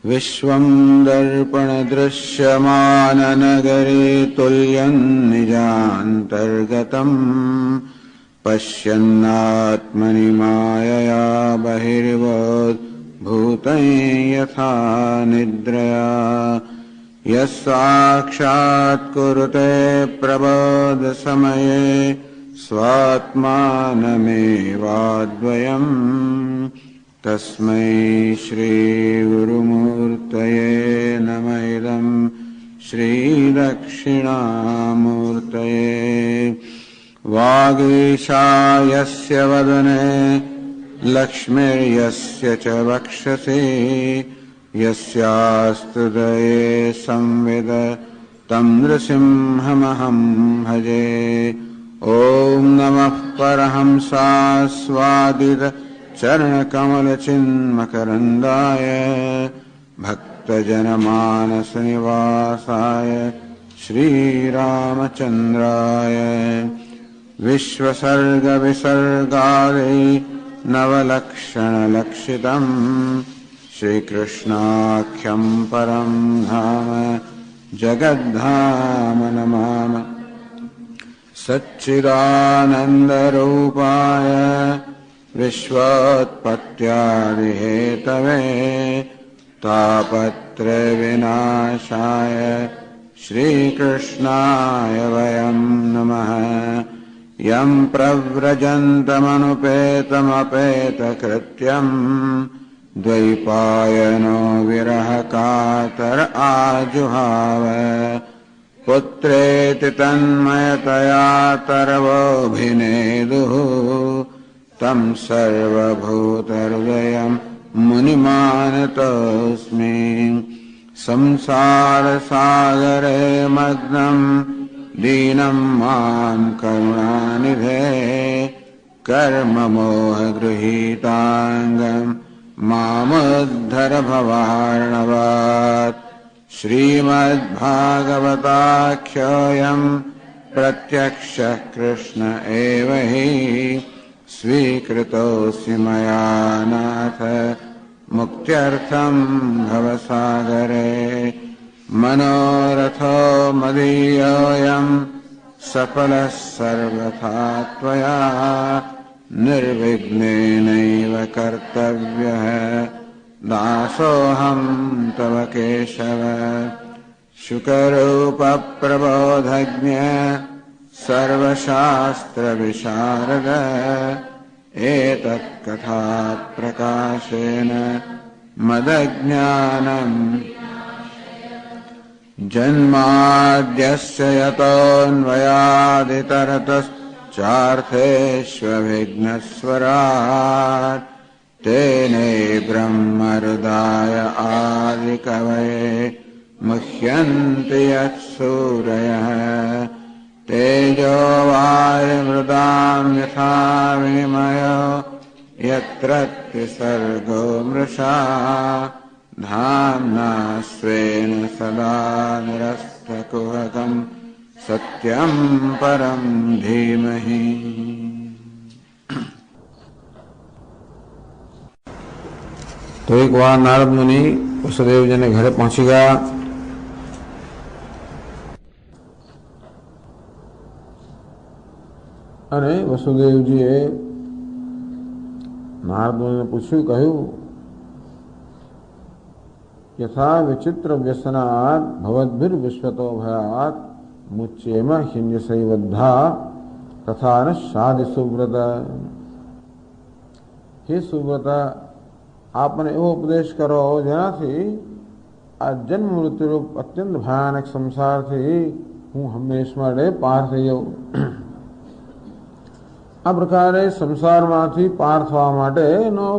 विश्वं दर्पणदृश्यमाननगरे तुल्यं निजान्तर्गतम् पश्यन्नात्मनि मायया बहिर्भूतं यथा निद्रया यस्साक्षात् कुरुते प्रबोधसमये स्वात्मानमेवाद्वयम् तस्मै श्रीगुरुमूर्तये नमः इदं श्रीदक्षिणामूर्तये वागीशा यस्य वदने लक्ष्मीर्यस्य च वक्षसि यस्यास्तु हृदये संविद तं नृसिंहमहं भजे। ॐ नमः परहंसास्वादित चरणकमलचिन्मकरन्दाय भक्तजनमानसनिवासाय श्रीरामचन्द्राय विश्वसर्गविसर्गादि नवलक्षणलक्षितम् श्रीकृष्णाख्यं परं धाम जगद्धाम नमामि। सच्चिदानन्दरूपाय विश्वोत्पत्त्यादिहेतवे तापत्रयविनाशाय श्रीकृष्णाय वयं नमः। यं प्रव्रजन्तमनुपेतमपेतकृत्यम् द्वैपायनो विरहकातर आजुहाव पुत्रेति तन्मयतया तरवोऽभिनेदुः तं सर्वभूतहृदयं मुनिमानतोऽस्मि। संसारसागरे मग्नं दीनं मां करुणानिधे कर्ममोहगृहीताङ्गं मामुद्धर भवार्णवात्। श्रीमद्भागवताख्योऽयं प्रत्यक्षः कृष्ण एव हि स्वीकृतोऽसि मया नाथ मुक्त्यर्थं भवसागरे। मनोरथो मदीयोऽयं सफलः सर्वथा त्वया निर्विघ्नेनैव कर्तव्यः दासोऽहं तव केशव। शुकरूपप्रबोधज्ञ सर्वशास्त्रविशारद एतत्कथा प्रकाशेन मदज्ञानम् जन्माद्यस्य यतोऽन्वयादितरतश्चार्थेष्वभिघ्नस्वराट् तेने ब्रह्महृदाय आदिकवये मुह्यन्ति यत्सूरयः। तेजो वायुमृदां यथा विनिमयो यत्र त्रिसर्गो मृषा धाम्ना स्वेन सदा निरस्तकुहकं सत्यं परं धीमहि। तो एक बार नारद मुनि वसुदेव जी ने घरे पहुंची गया। અને વસુદેવજીએ નારદ મુનિને પૂછ્યું, કહ્યું, યથા વિચિત્ર વ્યસનાત ભવદ્ભિર્વિશ્વતો ભયાત મુચ્યેમ હિન્યસૈવદ્ધા તથા ન સાધિ સુવ્રત। હે સુવ્રત, આપને એવો ઉપદેશ કરો જેનાથી આ જન્મ મૃત્યુરૂપ અત્યંત ભયાનક સંસારથી હું હંમેશ માટે પાર થઈ જાઉં। આ પ્રકારે સંસારમાંથી પાર થવા માટેનો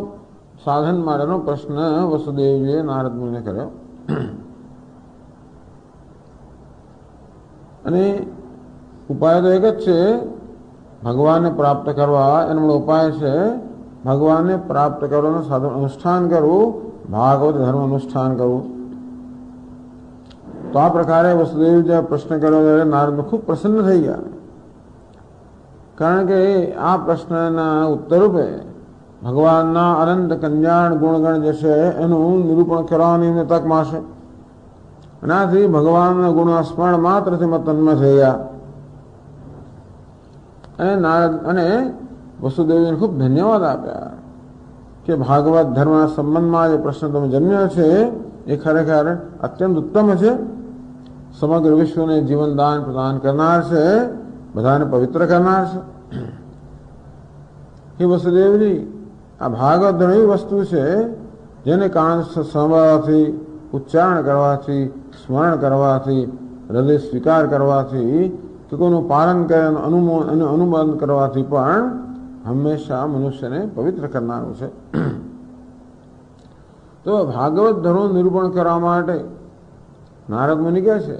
સાધન માટેનો પ્રશ્ન વસુદેવજીએ નારદ મુનિને કર્યો। અને ઉપાય તો એક જ છે, ભગવાનને પ્રાપ્ત કરવા એનો ઉપાય છે ભગવાનને પ્રાપ્ત કરવાનું સાધન અનુષ્ઠાન કરવું, ભાગવત ધર્મ અનુષ્ઠાન કરવું। તો આ પ્રકારે વસુદેવજીએ પ્રશ્ન કર્યો ત્યારે નારદ ખૂબ પ્રસન્ન થઈ ગયા, કારણ કે આ પ્રશ્નના ઉત્તર રૂપે ભગવાનના અનંત કલ્યાણ ગુણગણ જે છે એનું નિરૂપણ કરવાની એમને તક મળશે. એનાથી ભગવાનના ગુણ સ્મરણ માત્રથી તન્મય થઈ ગયા. અને નારદ અને વસુદેવજીને ખૂબ ધન્યવાદ આપ્યા કે ભાગવત ધર્મના સંબંધમાં જે પ્રશ્ન તમે જન્મ્યો છે એ ખરેખર અત્યંત ઉત્તમ છે. સમગ્ર વિશ્વને જીવનદાન પ્રદાન કરનાર છે, બધાને પવિત્ર કરનાર છે. હે વસુદેવજી, આ ભાગવત ધર્મ એવી વસ્તુ છે જેને કારણે સાંભળવાથી, ઉચ્ચારણ કરવાથી, સ્મરણ કરવાથી, હૃદય સ્વીકાર કરવાથી કે કોઈનું પાલન કરે અને અનુમોદન કરવાથી પણ હંમેશા મનુષ્યને પવિત્ર કરનારું છે. તો ભાગવત ધર્મનું નિરૂપણ કરવા માટે નારદ મુનિ કહે છે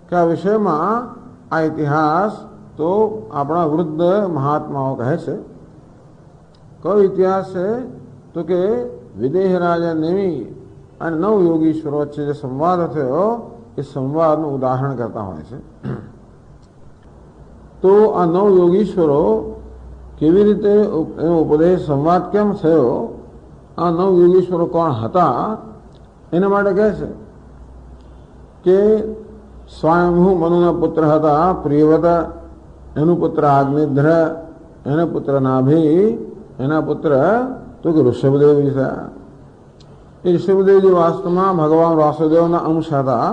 કે આ વિષયમાં આ ઇતિહાસ તો આપણા વૃદ્ધ મહાત્માઓ કહે છે. કયો ઇતિહાસ છે? તો કે વિદેહ રાજા નેમિ અને નવ યોગીશ્વરો વચ્ચે જે સંવાદ થયો એ સંવાદનું ઉદાહરણ કરતા હોય છે. તો આ નવ યોગીશ્વરો કેવી રીતે એનો ઉપદેશ સંવાદ કેમ થયો, આ નવ યોગીશ્વરો કોણ હતા એના માટે કહે છે કે સ્વયંભૂ મનુના પુત્ર હતા પ્રિયવ્રત, એનું પુત્ર આજ્ઞિધ્ર, એના પુત્ર નાભી, એના પુત્ર તો કે ઋષભદેવજી થયા. એ ઋષભદેવજી વાસ્તવમાં ભગવાન વાસુદેવના અંશ હતા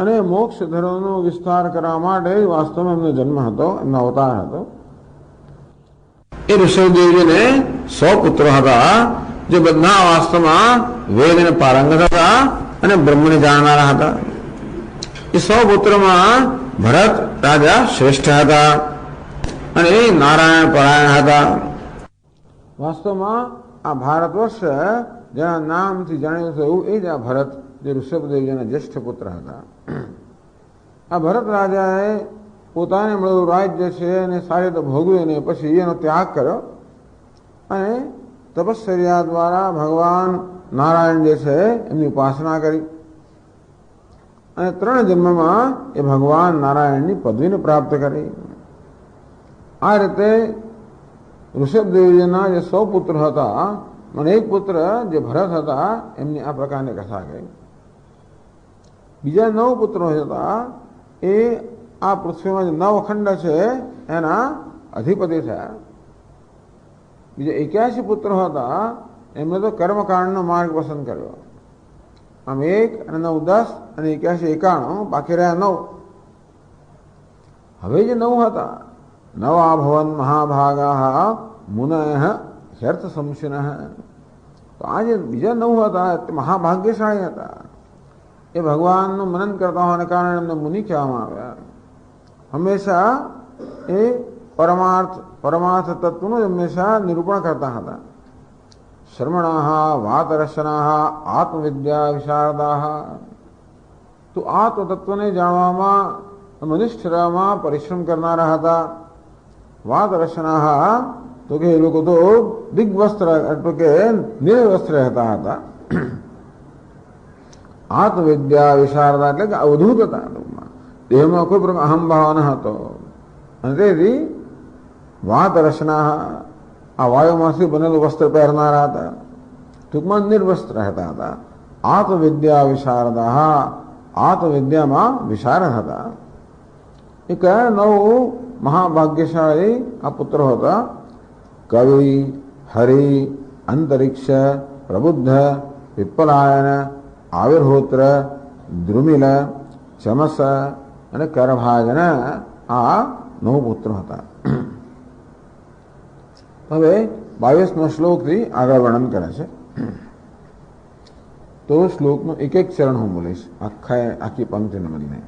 અને મોક્ષ ધર્મનો વિસ્તાર કરવા માટે વાસ્તવમાં એમનો જન્મ હતો, એમનો અવતાર હતો. એ ઋષભદેવજીને 100 પુત્રો હતા જે બધા વાસ્તવમાં વેદને પારંગત હતા અને બ્રહ્મને જાણનારા હતા. એ 100 પુત્રોમાં ભરત રાજા શ્રેષ્ઠ હતા અને એ નારાયણ પરાયણ હતા. વાસ્તવમાં આ ભારત વર્ષ જેના નામથી જાણ્યું થયું એ જ આ ભરત, જે ઋષભદેવજીના જ્યેષ્ઠ પુત્ર હતા. આ ભરત રાજાએ પોતાને મળેલું રાજ્ય છે એને સારી રીતે ભોગવીને પછી એનો ત્યાગ કર્યો અને તપશ્ચર્યા દ્વારા ભગવાન નારાયણ જે છે એમની ઉપાસના કરી અને 3 જન્મમાં એ ભગવાન નારાયણની પદવીને પ્રાપ્ત કરી. આ રીતે ઋષભદેવજીના જે 100 પુત્ર હતા અને એક પુત્ર જે ભરત હતા એમની આ પ્રકારની કથા કહી. બીજા 9 પુત્રો હતા એ આ પૃથ્વીમાં જે 9 ખંડ છે એના અધિપતિ થયા. બીજા 81 પુત્રો હતા એમને તો કર્મકાંડનો માર્ગ પસંદ કર્યો. આમ 1 અને 9 10 અને 81 91 બાકી રહ્યા 9. હવે જે 9 હતા, નવા ભવન મહાભાગા મુનઃ હેર્થ સંશિનઃ, તો આ જે બીજા 9 હતા તે મહાભાગ્યશાળી હતા. એ ભગવાનનું મનન કરતા હોવાને કારણે એમને મુનિ કહેવામાં આવ્યા. હંમેશા એ પરમાર્થ તત્વનું હંમેશા નિરૂપણ કરતા હતા. શ્રમણાઃ વાતરસનાઃ આત્મવિદ્યા વિશારદાઃ, તો આત્મતત્વને જાણવામાં મનિષ્ઠમાં પરિશ્રમ કરનારા હતા. વાતરસનાઃ તો કે એ લોકો તો દિગ્વસ્ત્ર એટલે કે નિર્વસ્ત્ર રહેતા હતા. આત્મવિદ્યા વિશારદા એટલે કે અવધૂત હતા. દેહમાં કોઈ પ્રકાર અહંભાવ ન હતો અને તેથી વાતરસનાઃ આ વાયુમાંથી બનેલું વસ્ત્ર પહેરનારા હતા. ટૂંકમાં નિર્વસ્ત્ર રહેતા હતા. આત્મવિદ્યા વિશારદા, આત્મવિદ્યામાં વિશારદ હતા. એ કયા 9 મહાભાગ્યશાળી આ પુત્રો હતા? કવિ, હરિ, અંતરિક્ષ, પ્રબુદ્ધ, વિપ્પલાયન, આવિર્હોત્ર, દ્રુમિલ, ચમસ અને કરભાજન, આ 9 પુત્રો હતા. હવે 22મા શ્લોકથી આગળ વર્ણન કરે છે. તો શ્લોકનું એક ચરણ હું બોલીશ, આખી પંક્તિને મળીને.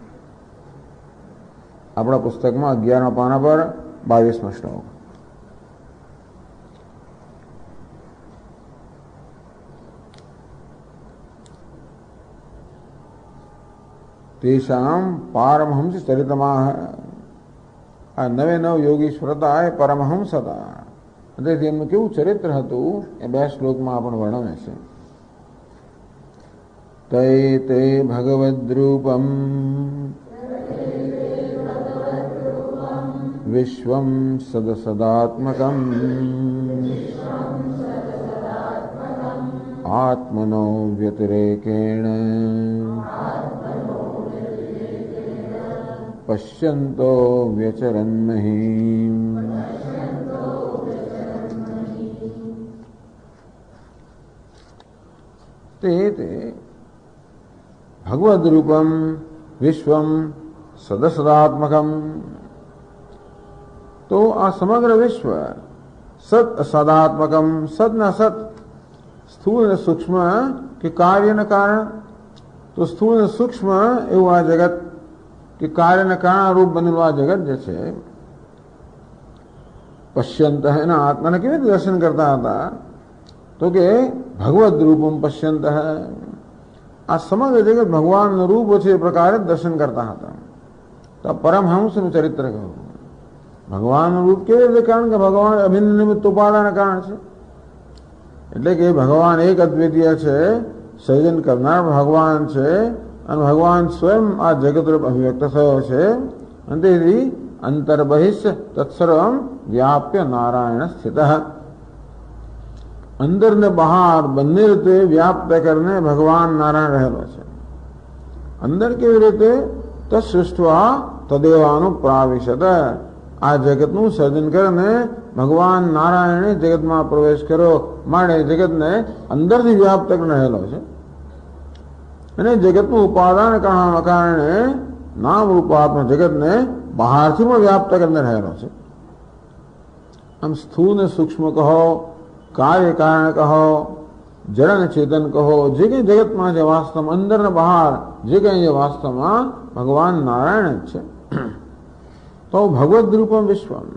આપણા પુસ્તકમાં 11મા પાના પર 22મા શ્લોક. તેષામ પારમહંસ ચરિતમાહ, આ 9 યોગીશ્વર હતા એ પરમહંસ હતા. તેથી એમનું કેવું ચરિત્ર હતું એ 2 શ્લોકમાં આપણે વર્ણવે છે. તે તે ભગવદ્રૂપમ વિશ્વમ સદસદાત્મકમ आत्मनो व्यतिरेकेण पश्यन्तो व्यचरन्महीं। ते भगवद रूपम विश्वम सदसदात्मकम। तो आ समग्र विश्व सत सदात्मकम, सद न सत, स्थूल ने सूक्ष्म के कार्य न कारण। तो स्थूल ने सूक्ष्म एवं आ जगत के कार्य न कारण रूप बनेલું આ જગત જે છે, પશ્યંત એના આત્માને કેવી રીતે દર્શન કરતા હતા? તો કે ભગવદ રૂપમ પશ્યંત, આ સમગ્ર જગત ભગવાનનું રૂપ છે એ પ્રકારે દર્શન કરતા હતા. તો પરમહંસનું ચરિત્ર કહ્યું. ભગવાનનું રૂપ કેવી રીતે? કારણ કે ભગવાન અભિન્ન નિમિત્ત ઉપાદાન કારણ છે. એટલે કે ભગવાન એક અદ્વિતીય છે, સર્જન કરનાર ભગવાન છે, અને ભગવાન સ્વયં આ જગત રૂપ અભિવ્યક્ત થયો છે. અને તેથી અંતર્બહિષ્ય તત્સર્વમ વ્યાપ્ય નારાયણ સ્થિત. અંદર ને બહાર બંને રીતે વ્યાપ્ત કરીને ભગવાન નારાયણ રહેલો છે. અંદર કેવી રીતે? તત્સૃષ્ટવા તદેવાનું પ્રાવિશત. આ જગતનું સર્જન કરીને ભગવાન નારાયણે જગતમાં પ્રવેશ કર્યો, માટે જગતને અંદરથી વ્યાપ્ત કરીને રહેલો છે. અને જગતનું ઉપાદાન કારણે નામ રૂપાત્મક જગતને બહારથી પણ વ્યાપ્ત કરીને રહેલો છે. આમ સ્થૂળ ને સૂક્ષ્મ કહો, કાર્ય કારણ કહો, જડ અને ચેતન કહો, જે કંઈ જગતમાં છે વાસ્તવમાં અંદર ને બહાર જે કંઈ છે વાસ્તવમાં ભગવાન નારાયણ જ છે. તો ભગવદ રૂપમ વિશ્વમ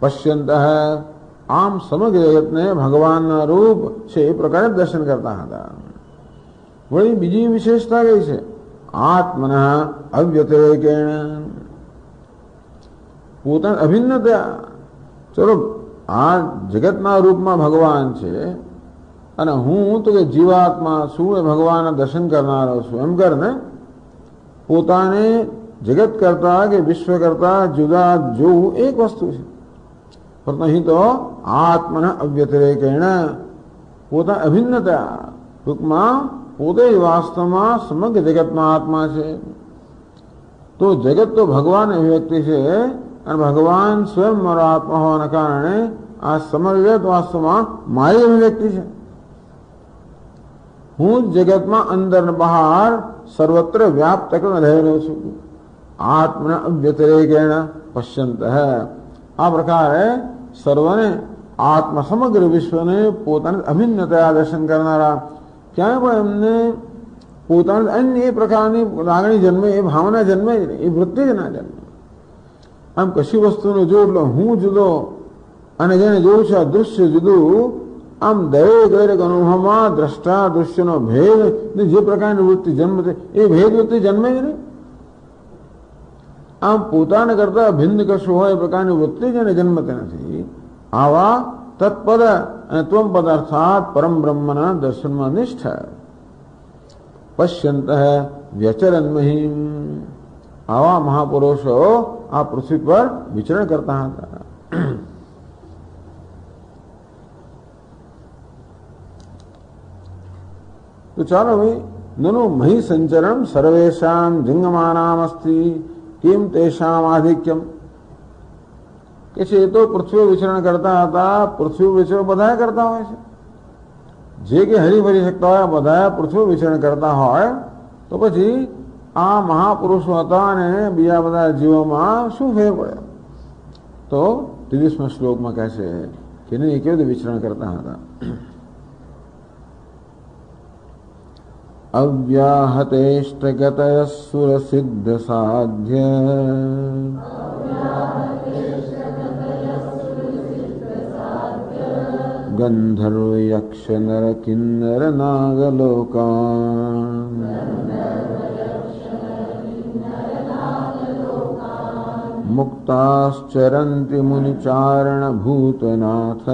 પશ્યંત, આમ સમગ્ર જગતને ભગવાનના રૂપ છે એ પ્રકારે દર્શન કરતા હતા. વળી બીજી વિશેષતા કઈ છે? આત્મના અવ્યતિરેકેણ, પોતાની અભિન્નતા. ચલો આ જગતના રૂપમાં ભગવાન છે અને હું તો કે જીવાત્મા છું એ ભગવાનના દર્શન કરનારો છું એમ કરીને પોતાને જગત કરતા કે વિશ્વ કરતા જુદા જોવું એક વસ્તુ છે. પરંતુ અહીં તો આત્મના અવ્યતિરેકેણ, પોતાની અભિન્નતા, ટૂંકમાં પોતે જ વાસ્તવમાં સમગ્ર જગતમાં આત્મા છે. તો જગત તો ભગવાન અભિવ્યક્તિ છે અને ભગવાન સ્વયં મારો આત્મા હોવાના કારણે આ સમગ્ર જગત વાસ્તવમાં મારી અભિવ્યક્તિ છે. હું જગતમાં અંદર ને બહાર સર્વત્ર વ્યાપ્ત કરીને રહેલો છું. આત્મના અવ્યતિરેકેણ પશ્યંત, આ પ્રકારે સર્વને આત્મા સમગ્ર વિશ્વને પોતાની અભિન્નતા દર્શન કરનારા, ક્યાંય પણ એમને પોતાની અન્ય એ પ્રકારની લાગણી જન્મે, એ ભાવના જન્મે જ નહીં, એ વૃત્તિ જ ના જન્મે. આમ કશી વસ્તુને જો એટલે હું જુદો અને જેને જોઉં છે આ દૃશ્ય જુદું, આમ દરેક અનુભવમાં દ્રષ્ટા દૃશ્યનો ભેદ જે પ્રકારની વૃત્તિ જન્મ છે એ ભેદ વૃત્તિ જન્મે જ નહીં. આમ પોતાને કરતા ભિન્ન કશું હોય એ પ્રકારની વૃત્તિ જેને જન્મતી નથી. આવા તત્પદ અને ત્વમ પદાર્થાત પરમ બ્રહ્મના દર્શનમાં નિષ્ઠ પશ્યંત વ્યચરન્મહીમ, આવા મહાપુરુષો આ પૃથ્વી પર વિચરણ કરતા હતા. તો ચાલો ભાઈ, નનો મહી સંચરણ સર્વેશામ જંગમાનામ અસ્તિ કેમ તેષામ આધિક્યમ, કે છે એ તો પૃથ્વી વિચરણ કરતા હતા. પૃથ્વી વિચરણ બધા કરતા હોય છે, જે કે હરીફરી શકતા હોય બધા પૃથ્વી વિચરણ કરતા હોય, તો પછી આ મહાપુરુષો હતા અને બીજા બધા જીવોમાં શું ફેર પડ્યો? તો 30મા શ્લોકમાં કહે છે કે નહીં, કેવી રીતે વિચરણ કરતા હતા. અવ્યાહતેષ્ટગતય સુરસિદ્ધ સાધ્ય ગંધર્વ યક્ષ નર કિન્નર નાગલોકાન મુક્તાશ્ચરંતિ મુનિચારણ ભૂતનાથ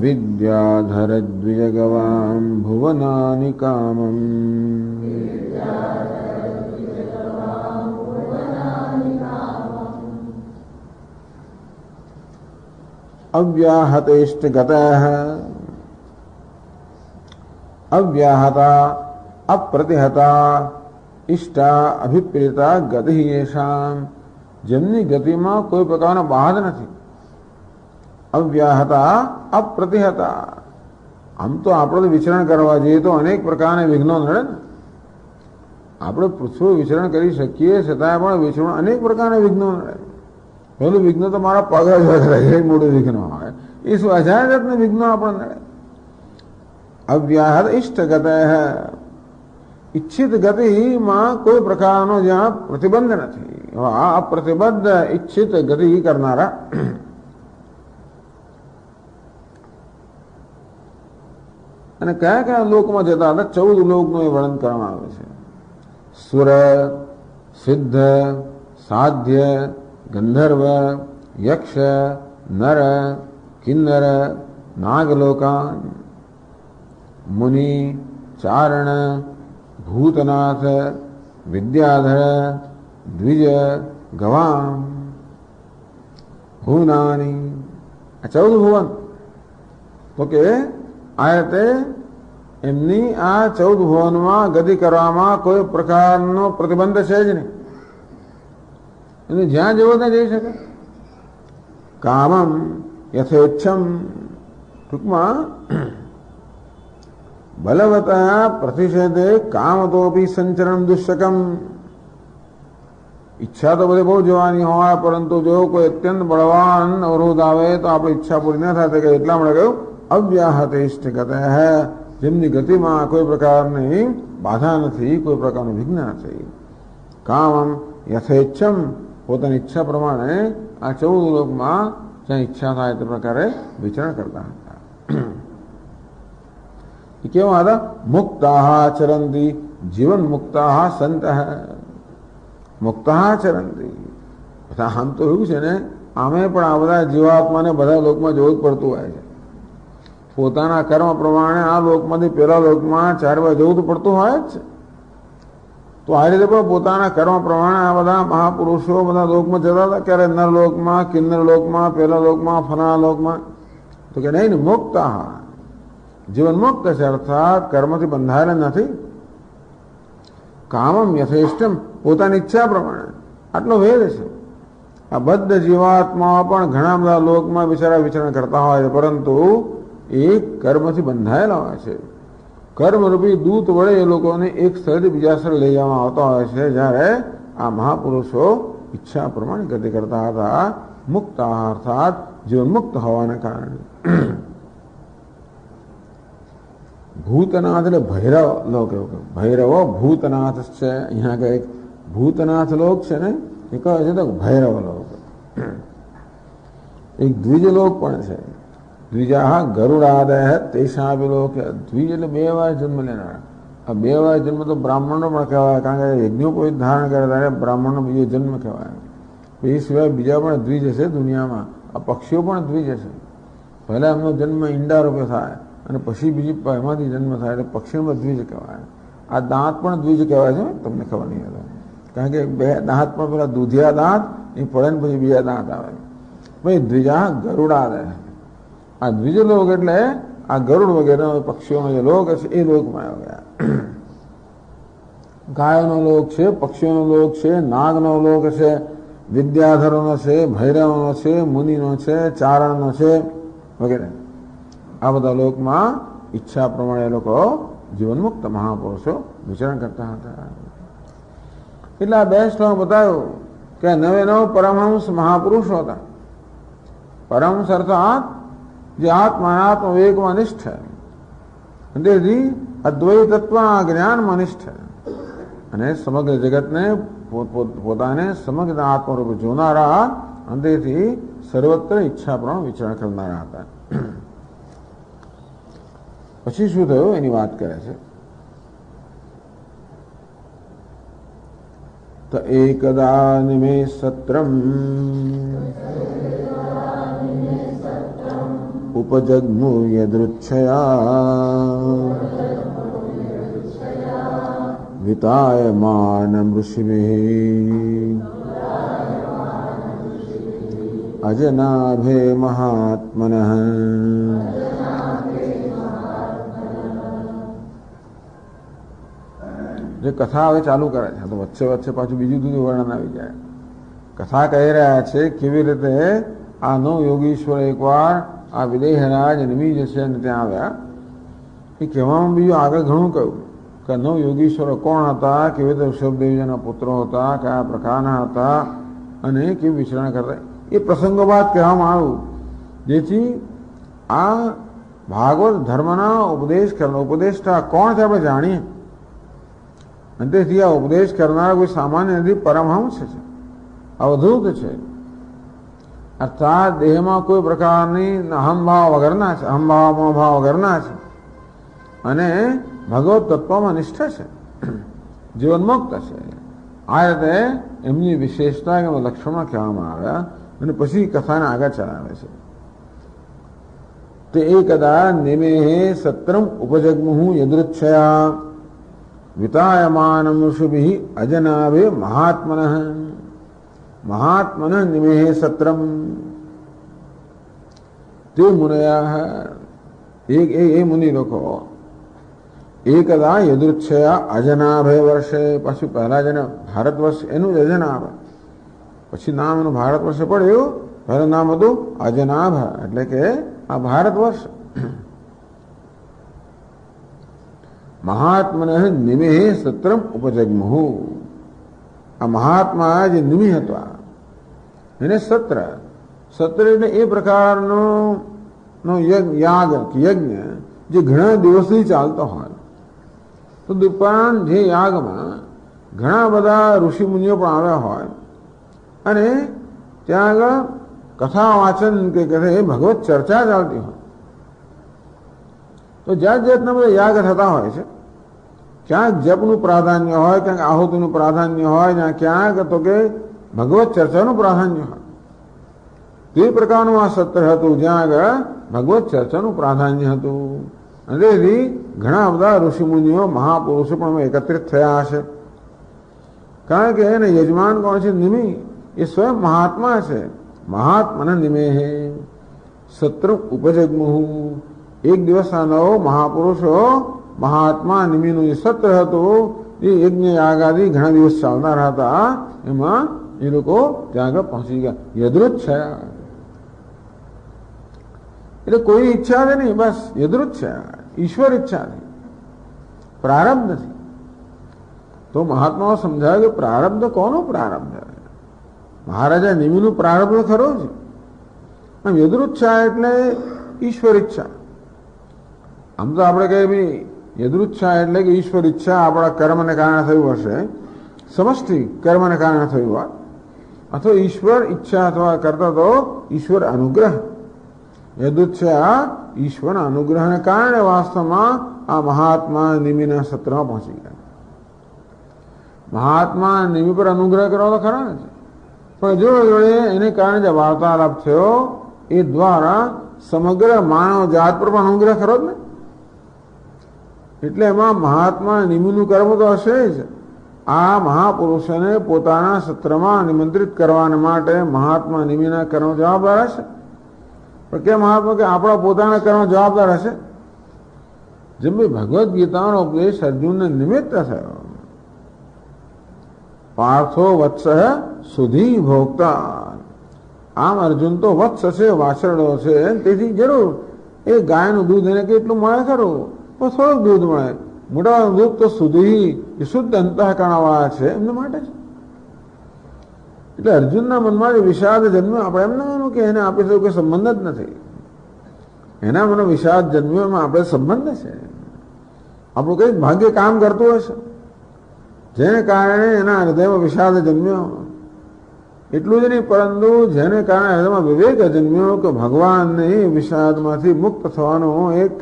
વિદ્યાધર દ્વિજગવામ ભુવનાનિ કામમ. અવ્યાહતેષ્ટગતઃ અવ્યાહતા અપ્રતિહતા ઇષ્ટા અભિપ્રેતા ગતિ યેષામ, જેમની ગતિમાં કોઈ પ્રકારનો બાધ નથી. અવ્યાહતા અપ્રતિહતા, આમ તો આપણે વિચરણ કરવા જઈએ તો અનેક પ્રકારના વિઘ્નો નડે ને. આપણે પૃથ્વી વિચરણ કરી શકીએ છતાં પણ વિચરણ અનેક પ્રકારના વિઘ્નો નડે. પહેલું વિઘ્ન તો મારા પગ જ વધે, મોટું વિઘ્ન આવે. એ શું હજાર જાતના વિઘ્નો આપણને નડે. અવ્યાહત ઇષ્ટગત, ઈચ્છિત ગતિમાં કોઈ પ્રકારનો જ્યાં પ્રતિબંધ નથી. આ અપ્રતિબદ્ધ ઈચ્છિત ગતિ કરનારા અને કયા કયા લોકમાં જતા હતા? 14 લોકનું એ વર્ણન કરવામાં આવે છે. સુર, સિદ્ધ, સાધ્ય, ગંધર્વ, યક્ષ, નર, કિન્નર, નાગલોકાન, મુનિ, ચારણ, ભૂતનાથ, વિદ્યાધર, દ્વિજ, ગવામ, ભુવનાની. આ 14 ભુવન. તો કે આ રીતે એમની આ 14 ભુવનમાં ગતિ કરવામાં કોઈ પ્રકારનો પ્રતિબંધ છે જ નહીં. એને જ્યાં જવો ત્યાં જઈ શકે. કામમ યથેચ્છમ, ટૂંકમાં બલવતા પ્રતિષેધે કામતોપી સંચરણ દુષ્કમ. ઈચ્છા તો બધી બહુ જોવાની હોય, પરંતુ જો કોઈ અત્યંત બળવાન અવરોધ આવે તો આપણી ઈચ્છા પૂરી ન થાય. કે એટલા માટે કહ્યું અવ્યાહતેષ્ટગત, જેમની ગતિમાં કોઈ પ્રકારની બાધા નથી, કોઈ પ્રકારનું વિઘ્ન નથી. કામમ યથેચ્છમ, પોતાની ઈચ્છા પ્રમાણે આ 14 લોકમાં જ્યાં ઈચ્છા થાય તે પ્રકારે વિચરણ કરતા હતા. એ કેવા હતા? મુક્તા ચરંતી, જીવન મુક્તા સંત. મુક્તા ચરંતી, આમ તો એવું છે ને, આમે પણ આ બધા જીવાત્માને બધા લોકમાં જવું જ પડતું હોય છે. પોતાના કર્મ પ્રમાણે આ લોકમાંથી પેલા લોકમાં 4 વાર જવું તો પડતું હોય જ છે. તો આ રીતે પણ પોતાના કર્મ પ્રમાણે આ બધા મહાપુરુષો બધા લોકમાં જતા હતા. ક્યારે નર લોકમાં, કિન્નર લોકમાં, પેલા લોકમાં, ફના લોકમાં. તો કે નહીં ને, મુક્તા, જીવન મુક્ત છે, અર્થાત કર્મથી બંધાયેલા નથી. કામમ યથેષ્ટમ, પોતાની ઈચ્છા પ્રમાણે. આટલો ભેદ છે. આ બદ્ધ જીવાત્માઓ પણ ઘણા બધા લોકમાં બિચારા વિચરણ કરતા હોય છે, પરંતુ એ કર્મથી બંધાયેલા હોય છે. કર્મરૂપી દૂત વડે એ લોકોને એક સ્થળેથી બીજા સ્થળે લઈ જવામાં આવતા હોય છે. જ્યારે આ મહાપુરુષો ઈચ્છા પ્રમાણે ગતિ કરતા હતા, મુક્ત અર્થાત જીવન મુક્ત હોવાને કારણે. ભૂતનાથ એટલે ભૈરવ લોક, એવું કહ્યું. ભૈરવો ભૂતનાથ છે. અહીંયા કંઈક ભૂતનાથ લોક છે ને, એ કહે છે તો ભૈરવ લોક. એક દ્વિજ લોક પણ છે. દ્વિજા ગરુડાદય તેષા લોક. દ્વિજ એટલે 2 વાર જન્મ લેનારા. આ 2 વાર જન્મ તો બ્રાહ્મણનો પણ કહેવાય, કારણ કે યજ્ઞોપવિત ધારણ કરે ત્યારે બ્રાહ્મણનો બીજો જન્મ કહેવાય. એ સિવાય બીજા પણ દ્વિજ છે દુનિયામાં. આ પક્ષીઓ પણ દ્વિજ છે. પહેલા એમનો જન્મ ઈંડા રૂપે થાય અને પછી બીજી એમાંથી જન્મ થાય, એટલે પક્ષીઓમાં દ્વિજ કહેવાય. આ દાંત પણ દ્વિજ કહેવાય છે, તમને ખબર નહીં હતા. કારણ કે 2 દાંત પણ પેલા દૂધિયા દાંત એ પડે ને પછી બીજા દાંત આવે. ભાઈ દ્વિજા ગરુડાદય. આ દ્વિજ લોક એટલે આ ગરુડ વગેરે પક્ષીઓનો જે લોક છે એ લોકમાં આવ્યા. ગાયોનો લોક છે, પક્ષીઓનો લોક છે, નાગનો લોક છે, વિદ્યાધરોનો છે, ભૈરવનો છે, મુનિનો છે, ચારણનો છે વગેરે. આ બધા લોકમાં ઈચ્છા પ્રમાણે એ લોકો જીવનમુક્ત મહાપુરુષો વિચરણ કરતા હતા. એટલે આ 2 શ્લોક બતાવ્યું કે 99 પરમહંસ મહાપુરુષો હતા. પરમહંસ અર્થાત જે આત્મા વિવેકમાં નિષ્ઠ, તેથી અદ્વૈત તત્વના જ્ઞાનમાં નિષ્ઠ અને સમગ્ર જગતને પોતાને સમગ્ર આત્મરૂપે જોનારા, અંતેથી સર્વત્ર ઈચ્છા પ્રમાણે વિચરણ કરનારા હતા. પછી શું થયું એની વાત કરે છે. તો એકદા નિમે સત્રમ ઉપજગ્મુ યદૃચ્છયા વિતાયમાન ઋષિભિઃ અજનાભે મહાત્મનઃ. જે કથા હવે ચાલુ કરે છે તો વચ્ચે વચ્ચે પાછું બીજું બીજું વર્ણન આવી જાય. કથા કહી રહ્યા છે કેવી રીતે આ નવ યોગીશ્વર એકવાર આ વિદેહરાજ નિમી જશે અને ત્યાં આવ્યા. એ કહેવામાં બીજું આગળ ઘણું કહ્યું કે નવ યોગીશ્વરો કોણ હતા, કેવી રીતે ઋષભદેવજીના પુત્રો હતા, કયા પ્રકારના હતા અને કેવી વિચરણ કરતા, એ પ્રસંગો બાદ કહેવામાં આવ્યું. જેથી આ ભાગવત ધર્મના ઉપદેશ કરનાર ઉપદેષ્ટા કોણ છે આપણે જાણીએ. અને તેથી આ ઉપદેશ કરનાર કોઈ સામાન્ય નથી, પરમહંસ છે, અવધૂત છે. અર્થાત દેહમાં કોઈ પ્રકારની અહમભાવ વગરના છે, અહમભાવ મોહભાવ વગરના છે અને ભગવત તત્વમાં નિષ્ઠ છે, જીવનમુક્ત છે. આ રીતે એમની વિશેષતા કે લક્ષણો કહેવામાં આવ્યા અને પછી કથાને આગળ ચલાવે છે. તે એકદા નિમેહે સત્રમ ઉપજગ્મુઃ યદૃચ્છયા વિતાયમાનમ ઋષિભિઃ અજનાભે મહાત્મનઃ. મહાત્મનઃ નિમેહે સત્રમ. તે મુનયા એ મુનિ લોકો એકદા યદૃચ્છયા અજનાભે વર્ષે, પાછું પહેલા જેને ભારત વર્ષ એનું જ અજનાભ, પછી નામ એનું ભારત વર્ષે પડ્યું. પહેલું નામ હતું અજનાભ એટલે કે આ ભારત વર્ષ. મહાત્મન નિમેહે સત્રમ ઉપજગ્મુઃ. આ મહાત્મા જે નિમિ હતા એને સત્ર, સત્ર એટલે એ પ્રકારનો યાગ યજ્ઞ જે ઘણા દિવસથી ચાલતો હોય. તો દુપાન જે યાગમાં ઘણા બધા ઋષિમુનિઓ પણ આવ્યા હોય અને ત્યાં આગળ કથા વાંચન કે ભગવત ચર્ચા ચાલતી હોય. તો જાત જાતના બધા યાગ થતા હોય છે. ક્યાંક જપનું પ્રાધાન્ય હોય, ક્યાંક આહુતિનું પ્રાધાન્ય હોય, જ્યાં ક્યાંક તો કે ભગવત ચર્ચાનું પ્રાધાન્ય હોય. તે પ્રકારનું આ સત્ર હતું જ્યાં આગળ ભગવત ચર્ચાનું પ્રાધાન્ય હતું. અને તેથી ઘણા બધા ઋષિમુનિઓ મહાપુરુષો પણ એકત્રિત થયા હશે. કારણ કે એને યજમાન કોણ છે? નિમિ. એ સ્વયં મહાત્મા છે. મહાત્માના નિમેહે સત્ર ઉપજગ્મુઃ. એક દિવસ આ નવો મહાપુરુષો મહાત્મા નિમિનું જે સત્ર હતું એ યજ્ઞ યાગાદી ઘણા દિવસ ચાલનાર હતા. એમાં એ લોકો ત્યાં આગળ પહોંચી ગયા. યદૃચ્છયા એટલે કોઈ ઈચ્છા છે નહીં, બસ યદૃચ્છયા, ઈશ્વર ઈચ્છાથી, પ્રારબ્ધ નથી. તો મહાત્માઓ સમજાવે કે પ્રારબ્ધ કોનો પ્રારબ્ધ? મહારાજા નિમિનું પ્રારબ્ધ ખરો છે. આમ યદૃચ્છા એટલે ઈશ્વર ઈચ્છા. આમ તો આપણે કહીએ ભાઈ યદૃચ્છા એટલે કે ઈશ્વર ઈચ્છા આપણા કર્મને કારણે થયું હશે, સમષ્ટિ કર્મને કારણે થયું હોય, અથવા ઈશ્વર ઈચ્છા અથવા કરતા તો ઈશ્વર અનુગ્રહ. યદૃચ્છા ઈશ્વર અનુગ્રહને કારણે વાસ્તવમાં આ મહાત્મા નિમિના સત્રમાં પહોંચી ગયા. મહાત્મા નિમિ પર અનુગ્રહ કરવા તો ખરા ને, પણ જોડે જોડે એને કારણે જે વાર્તાલાપ થયો એ દ્વારા સમગ્ર માનવ જાત પર પણ અનુગ્રહ ખરો જ ને. એટલે એમાં મહાત્મા નિમિનું કર્મ તો હશે જ. આ મહાપુરુષોને પોતાના સત્રમાં નિમંત્રિત કરવાને માટે મહાત્મા નિમિના કર્મ જવાબદાર હશે. પણ કે મહાત્મા કે આપણા પોતાના કર્મ જવાબદાર હશે? જેમ ભાઈ ભગવદ્ ગીતાનો ઉપદેશ અર્જુનને નિમિત્ત થયો. પાર્થો વત્સ સુધી ભોગતા. આમ અર્જુન તો વત્સ છે, વાછરડો છે, તેથી જરૂર એ ગાયનું દૂધ એને કેટલું મળે ખરું, પણ થોડુંક દૂધ મળે. મોટા દૂધ તો સુધી શુદ્ધ અંતઃકરણવાળા છે એમના માટે છે. એટલે અર્જુનના મનમાં જે વિષાદ જન્મ્યો, આપણે એમ ના કે એને આપી કોઈ સંબંધ જ નથી. એના મને વિષાદ જન્મ્યો એમાં આપણે સંબંધ છે. આપણું કઈ ભાગ્ય કામ કરતું હશે જેને કારણે એના હૃદયમાં વિષાદ જન્મ્યો. એટલું જ નહીં, પરંતુ જેને કારણે હૃદયમાં વિવેક જન્મ્યો કે ભગવાનને વિષાદમાંથી મુક્ત થવાનો એક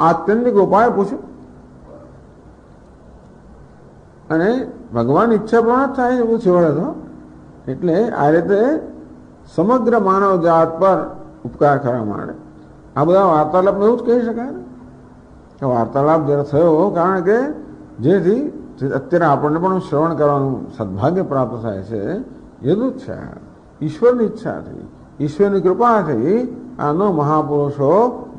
આત્યંતિક ઉપાય પૂછ્યો અને ભગવાન ઈચ્છા પણ થાય એવું છેવડે તો. એટલે આ રીતે સમગ્ર માનવ જાત પર ઉપકાર કરવા માંડે. આ બધા વાર્તાલાપને એવું જ કહી શકાય ને કે વાર્તાલાપ જ્યારે થયો, કારણ કે જેથી અત્યારે આપણને પણ શ્રવણ કરવાનું સદભાગ્ય પ્રાપ્ત થાય છે. યદૃચ્છા ઈશ્વરની ઈચ્છાથી ઈશ્વરની કૃપાથી આ 9 મહાપુરુષો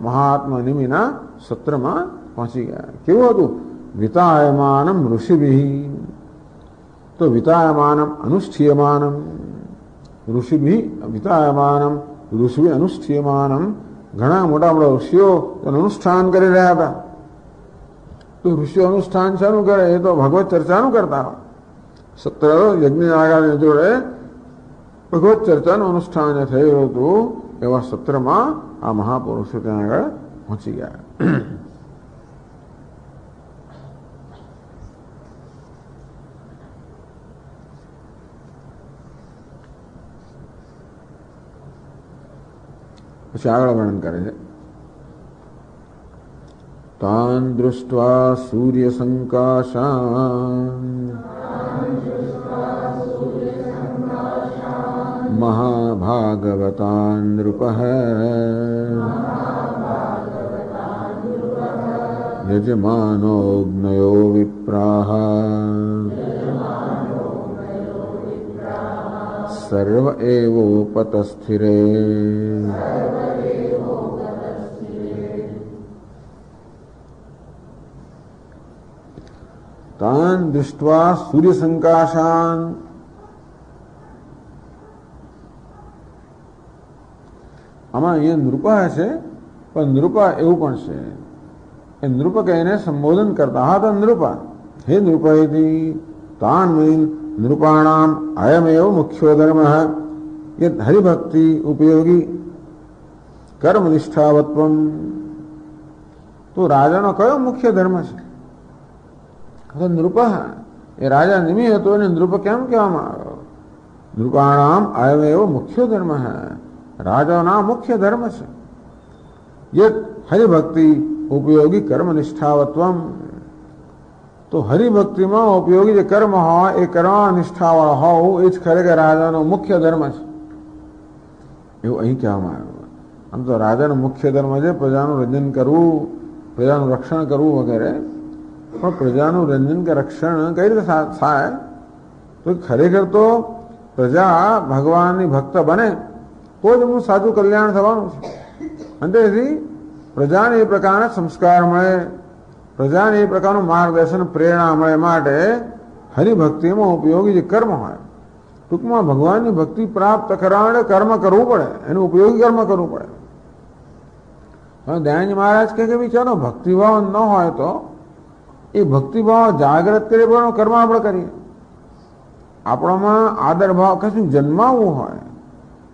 મહાત્મા નિમિના સત્રમાં પહોંચી ગયા. કેવું હતું? વિતાયમાનમ ઋષિભિ, તો વિતાયમાનમ અનુષ્ઠીયમાનમ, ઋષિભિ વિતાયમાનમ, ઋષિભિ અનુષ્ઠીયમાનમ. ઘણા મોટા મોટા ઋષિઓ અનુષ્ઠાન કરી રહ્યા હતા. તો ઋષિઓ અનુષ્ઠાન શાનું કરે? એ તો ભગવત ચર્ચાનું કરતા હોય. સત્ર યજ્ઞ આગાની જોડે ભગવત ચર્ચાનું અનુષ્ઠાન થયું હતું. એવા સત્રમાં આ મહાપુરુષો ત્યાં આગળ પહોંચી ગયા. પછી આગળ વર્ણન કરે છે. તાન દૃષ્ટ્વા સૂર્ય સંકાશાન મહાભાગવતાન નૃપઃ યજમાનોગ્નયો વિપ્રાહ સર્વ એવોપતસ્થિરે. તાન દૃષ્ટ્વા સૂર્ય સંકાશાન, આમાં અહીંયા નૃપા છે, પણ નૃપા એવું પણ છે. એ નૃપક એને સંબોધન કરતા હા તો નૃપા, હે નૃપયતી. તાન મીન નૃપાણામ અયમેવ મુખ્યો ધર્મ યદ હરિભક્તિ ઉપયોગી કર્મનિષ્ઠાવત્વમ. તો રાજાનો કયો મુખ્ય ધર્મ છે? નૃપ, એ રાજા નિમિ હતો એને નૃપ કેમ કહેવામાં આવ્યો? નૃપાણામ અયમેવ મુખ્ય ધર્મ, રાજાના મુખ્ય ધર્મ છે. યત હરિભક્તિ ઉપયોગી કર્મનિષ્ઠાવત્વમ. તો હરિભક્તિમાં ઉપયોગી જે કર્મ હોય એ કર્મનિષ્ઠાવાળો હોવું એ જ ખરેખર રાજાનો મુખ્ય ધર્મ છે, એવું અહીં કહેવામાં આવ્યું. આમ તો રાજાનો મુખ્ય ધર્મ છે પ્રજાનું રંજન કરવું, પ્રજાનું રક્ષણ કરવું વગેરે. પણ પ્રજાનું રંજન કે રક્ષણ કઈ રીતે થાય? તો ખરેખર તો પ્રજા ભગવાનની ભક્ત બને તો જ એમનું સાચું કલ્યાણ થવાનું છે. અને તેથી પ્રજાને એ પ્રકારના સંસ્કાર મળે, પ્રજાને એ પ્રકારનું માર્ગદર્શન પ્રેરણા મળે માટે હરિભક્તિમાં ઉપયોગી જે કર્મ હોય, ટૂંકમાં ભગવાનની ભક્તિ પ્રાપ્ત કરવા માટે કર્મ કરવું પડે, એનું ઉપયોગી કર્મ કરવું પડે. દયાનજી મહારાજ કહે કે ચાલો ભક્તિભાવ ન હોય તો એ ભક્તિભાવ જાગૃત કરે પણ કર્મ આપણે કરીએ. આપણામાં આદર ભાવ કશું જન્માવવું હોય,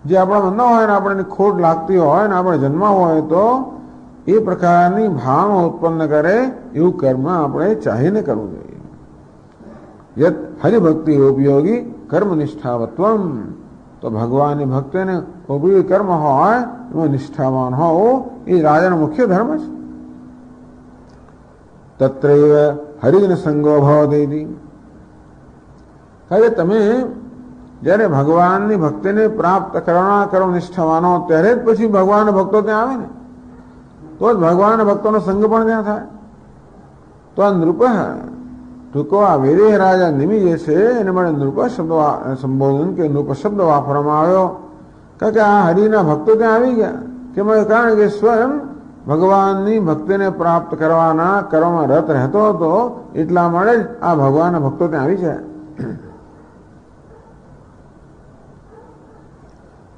જે આપણામાં ન હોય ને આપણને ખોટ લાગતી હોય ને આપણે જન્માવવું હોય તો એ પ્રકારની ભાવના ઉત્પન્ન કરે એવું કર્મ આપણે ચાહીને કરવું જોઈએ. યત હરિભક્તિ ઉપયોગી કર્મનિષ્ઠાવત્વમ. તો ભગવાનની ભક્તિને ઉપયોગી કર્મ હોય એમાં નિષ્ઠાવાન હોવું એ રાજાનો મુખ્ય ધર્મ છે. તત્રૈવ હરિજન સંગો ભવતી. હવે તમે જ્યારે ભગવાનની ભક્તિને પ્રાપ્ત કરવાના કર્મ નિષ્ઠાવાનો ત્યારે જ પછી ભગવાનના ભક્તો ત્યાં આવે ને, તો જ ભગવાનના ભક્તોનો સંગ પણ ત્યાં થાય. તો આ નૃપ ટૂંકો આ વેરે રાજા નિમિ જે છે એને માટે નૃપ શબ્દ સંબોધન કે નૃપ શબ્દ વાપરવામાં આવ્યો. કારણ કે આ હરિના ભક્તો ત્યાં આવી ગયા. કેમ? કારણ કે સ્વયં ભગવાનની ભક્તિને પ્રાપ્ત કરવાના કર્મમાં રત રહેતો હતો, એટલા માટે જ આ ભગવાનના ભક્તો ત્યાં આવી જાય.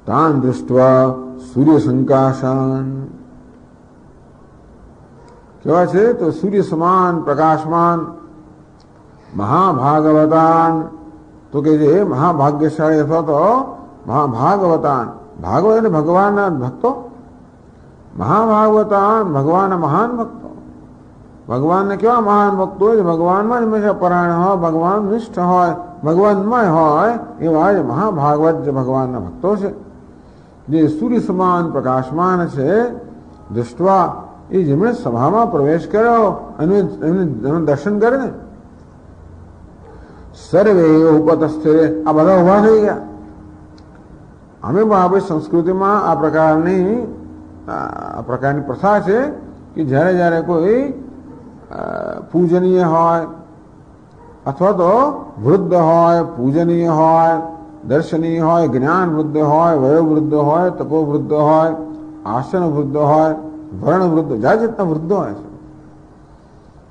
તાન દૃષ્ટ્વા સૂર્ય સંકાશાન. કેવા છે? તો સૂર્ય સમાન પ્રકાશમાન મહાભાગવતાન. તો કે જે મહાભાગ્યશાળી અથવા તો મહાભાગવતાન, ભાગવત એટલે ભગવાનના ભક્તો, મહાભાગવતાન ભગવાનના મહાન ભક્તો. ભગવાનને કેવા મહાન ભક્તો હોય? ભગવાનમાં જ હંમેશા પરાયણ હોય, ભગવાન નિષ્ઠ હોય, ભગવાનમય હોય એવા જ મહાભાગવત જે ભગવાનના ભક્તો છે, જે સૂર્ય સમાન પ્રકાશમાન છે. દૃષ્ટવા એ જેમણે સભામાં પ્રવેશ કર્યો અને એમને દર્શન કરે ને, સર્વે ઉપતસ્થિરે, આ બધા ઉભા થઈ ગયા. અમે પણ આપણી સંસ્કૃતિમાં આ પ્રકારની પ્રથા છે કે જ્યારે જ્યારે કોઈ પૂજનીય હોય અથવા તો વૃદ્ધ હોય, પૂજનીય હોય દર્શનીય હોય, જ્ઞાન વૃદ્ધ હોય, વયોવૃદ્ધ હોય, તપોવૃદ્ધ હોય, આસન વૃદ્ધ હોય, વર્ણ વૃદ્ધ, જાત જાતના વૃદ્ધ હોય છે.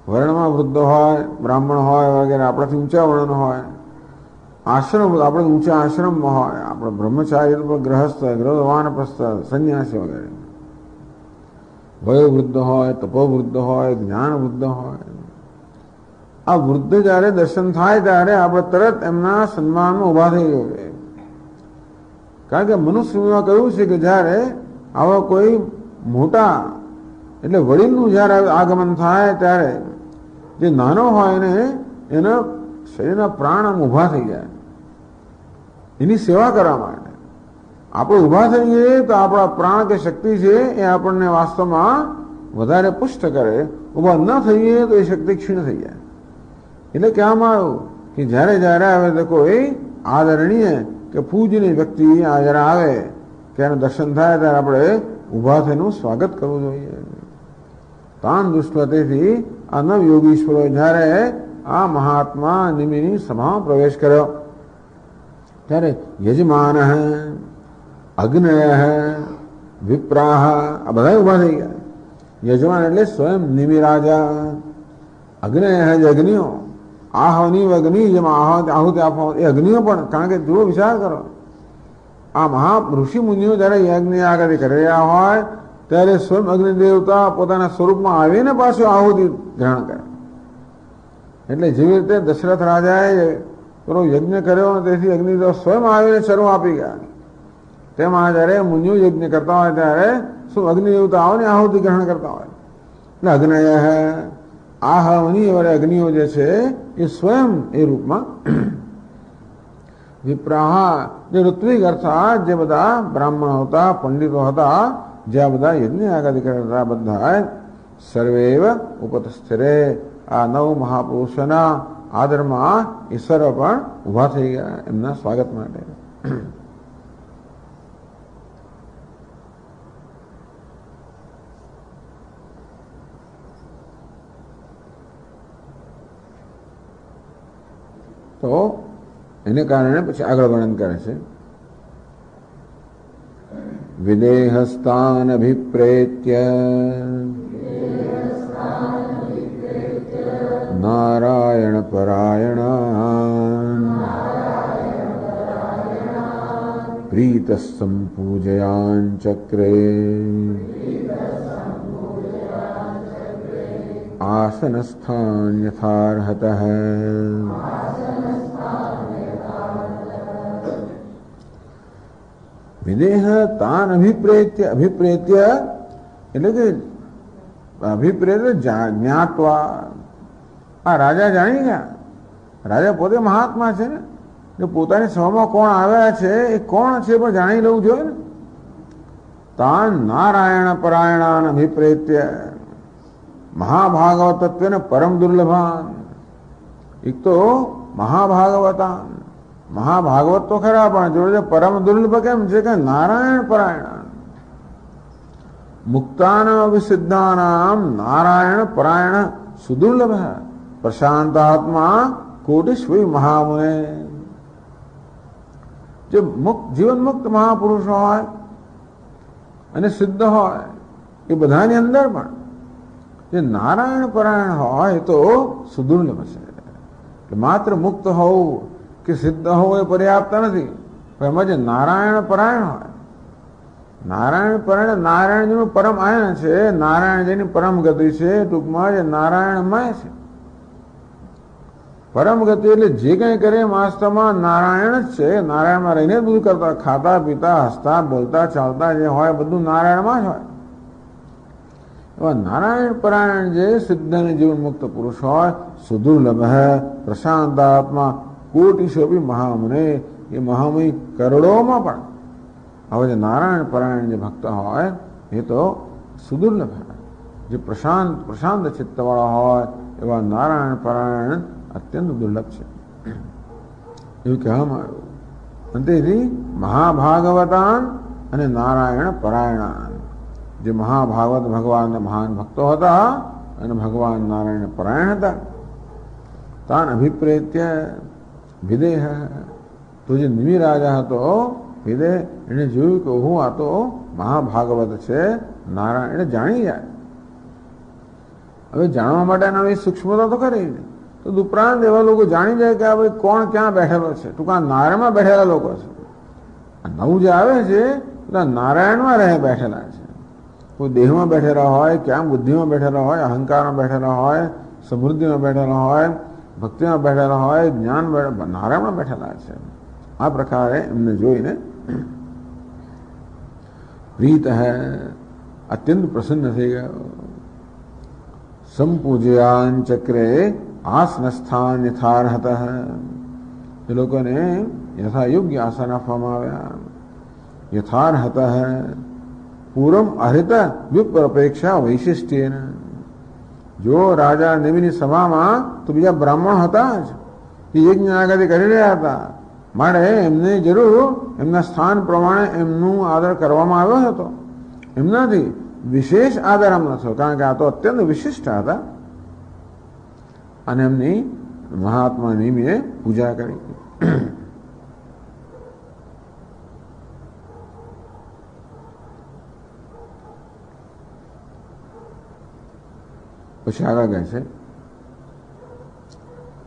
વર્ણમાં વૃદ્ધ હોય, બ્રાહ્મણ હોય વગેરે, આપણાથી ઊંચા વર્ણ હોય, આશ્રમ આપણે ઊંચા આશ્રમમાં હોય, આપણે બ્રહ્મચારી ગ્રહસ્થ, વાનપ્રસ્થ, સંન્યાસી વગેરે, વયોવૃદ્ધ હોય, તપોવૃદ્ધ હોય, જ્ઞાન વૃદ્ધ હોય. આ વૃદ્ધ જયારે દર્શન થાય ત્યારે આપણે તરત એમના સન્માનમાં ઉભા થઈ જવું. કારણ કે મનુષ્યમાં કહ્યું છે કે જયારે આવા કોઈ મોટા એટલે વડીલનું જયારે આગમન થાય ત્યારે જે નાનો હોય ને એના શરીરના પ્રાણ આમ ઊભા થઈ જાય એની સેવા કરવા માટે. આપણે ઊભા થઈએ તો આપણા પ્રાણ કે શક્તિ છે એ આપણને વાસ્તવમાં વધારે પુષ્ટ કરે. ઊભા ન થઈએ તો એ શક્તિ ક્ષીણ થઈ જાય. એટલે કહેવામાં આવ્યું કે જ્યારે જ્યારે આવે તો કોઈ આદરણીય કે પૂજનીય વ્યક્તિ આ જયારે આવે કે એનું દર્શન થાય ત્યારે આપણે ઊભા થઈને સ્વાગત કરવું જોઈએ. તાન દુષ્ટથી આ નવ યોગીશ્વરો જ્યારે આ મહાત્મા નિમિની સભામાં પ્રવેશ કર્યો ત્યારે યજમાન અગ્નય વિપ્રાહ આ બધા ઉભા થઈ ગયા. યજમાન એટલે સ્વયં નિમિ રાજા, અગ્નય જે અગ્નિઓ, આહવની અગ્નિ જેમાં આહુતિ આપવા એ અગ્નિઓ પણ. કારણ કે જુઓ વિચાર કરો, આ મહા ઋષિ મુનિઓ જયારે યજ્ઞ આગળ કરી રહ્યા હોય ત્યારે સ્વયં અગ્નિ દેવતા પોતાના સ્વરૂપમાં આવીને પાછું આહુતિ ગ્રહણ કરે. એટલે જેવી રીતે દશરથ રાજાએ પેલો યજ્ઞ કર્યો તેથી અગ્નિદેવ સ્વયં આવીને ચરમ આપી ગયા. તેમાં જયારે મુનિઓ યજ્ઞ કરતા હોય ત્યારે શું અગ્નિ દેવતા આવે ને આહુતિ ગ્રહણ કરતા હોય. એટલે અગ્નય આહવની વડે અગ્નિઓ જે છે એ સ્વયં એ રૂપમાં વિપ્રાહ જે ઋત્વિક અર્થાત જે બધા બ્રાહ્મણો હતા, પંડિતો હતા, જે આ બધા યજ્ઞ આગાદી કરતા બધા સર્વેવ ઉપતસ્થિરે આ નવ મહાપુરુષોના આદરમાં ઈશ્વરો પણ ઉભા થઈ ગયા એમના સ્વાગત માટે. તો એને કારણે પછી આગળ વર્ણન કરે છે. વિદેહસ્તાન અભિપ્રેત્ય નારાયણ પરાયણ પ્રીત સંપૂજયાન ચક્રે આસનસ્થાન યથાર્હતઃ. વિદેહ તાન અભિપ્રેત્ય, અભિપ્રેત્ય એટલે કે અભિપ્રેત્ય જ્ઞાત્વા. આ રાજા જાણી ગયા, રાજા પોતે મહાત્મા છે ને, જો પોતાની સભામાં કોણ આવ્યા છે એ કોણ છે પણ જાણી લેવું જોઈએ ને. તાન નારાયણ પરાયણાન અભિપ્રેત્ય મહાભાગવતત્વેન પરમ દુર્લભાન. એક તો મહાભાગવતાન, મહાભાગવત તો ખરા પણ જોડે પરમ દુર્લભ કેમ છે કે નારાયણ પરાયણ. મુક્તાનામ વિસિદ્ધાનામ નારાયણ પરાયણ સુદુર્લભ પ્રશાંતાત્મા કોટિશ્વી મહામુને. જે જીવન મુક્ત મહાપુરુષ હોય અને સિદ્ધ હોય એ બધાની અંદર પણ જે નારાયણ પરાયણ હોય તો સુદુર્લભ છે. માત્ર મુક્ત હોવું કે સિદ્ધ હોવું એ પર્યાપ્ત નથી, પણ એમાં જે નારાયણ પરાયણ હોય, નારાયણ પરાયણ નારાયણજીનું પરમ આયન છે, નારાયણજીની પરમ ગતિ છે. ટૂંકમાં જે નારાયણમય છે. પરમ ગતિ એટલે જે કંઈ કરે વાસ્તવમાં નારાયણ જ છે. નારાયણમાં રહીને જ બધું કરતા, ખાતા પીતા હસતા બોલતા ચાલતા જે હોય બધું નારાયણમાં જ હોય. એવા નારાયણ પરાયણ જે સિદ્ધ અને જીવન મુક્ત પુરુષ હોય, સુદુર્લભ પ્રશાંતાત્મા કોટિશોપી મહામુને, એ મહામુનિ કરોડોમાં પણ હવે જે નારાયણ પરાયણ જે ભક્ત હોય એ તો સુદુર્લભ. જે પ્રશાંત ચિત્તવાળા હોય એવા નારાયણ પરાયણ અત્યંત દુર્લભ છે એવું કહેવામાં આવ્યું. અને તેથી મહાભાગવતાન અને નારાયણ પરાયણાન, જે મહાભાગવત ભગવાનના મહાન ભક્તો હતા અને ભગવાન નારાયણ પરાયણ હતા. તાન અભિપ્રેત્ય વિદેહ તો જે નિમિ રાજા હતો વિદે એને જોયું કે હું આ તો મહાભાગવત છે, નારાયણ એને જાણી જાય. હવે જાણવા માટેના સૂક્ષ્મતા તો ખરી ને. તો ઉપરાંત એવા લોકો જાણી જાય કે આ ભાઈ કોણ ક્યાં બેઠેલો છે. ટૂંકા નારાયણમાં બેઠેલા લોકો છે. નવું જે આવે છે બધા નારાયણમાં રહે બેઠેલા છે. કોઈ દેહમાં બેઠેલા હોય, ક્યાં બુદ્ધિમાં બેઠેલા હોય, અહંકારમાં બેઠેલા હોય, સમૃદ્ધિમાં બેઠેલા હોય, ભક્તિમાં બેઠેલા હોય, જ્ઞાન નારાયણમાં બેઠેલા છે. આ પ્રકારે એમને જોઈને પ્રીત હૈ, અત્યંત પ્રસન્ન થઈ ગયો. સંપૂજયાન ચક્રે આસનસ્થાન યથાર્હત. એ લોકોને યથા યોગ્ય આસન આપવામાં આવ્યા. યથાર્હત પૂર્વમ અહિત વિપ્રપેક્ષા વૈશિષ્ટ્યેન. જો રાજા નિમિની સભામાં તો બીજા બ્રાહ્મણો હતા જ, એ યજ્ઞ આગળ કરી રહ્યા હતા, માટે એમને જરૂર એમના સ્થાન પ્રમાણે એમનું આદર કરવામાં આવ્યો હતો. એમનાથી વિશેષ આદર એમ નતો, કારણ કે આ તો અત્યંત વિશિષ્ટ હતા. અને એમની મહાત્મા નિમિએ પૂજા કરી. પછી આગળ કહે છે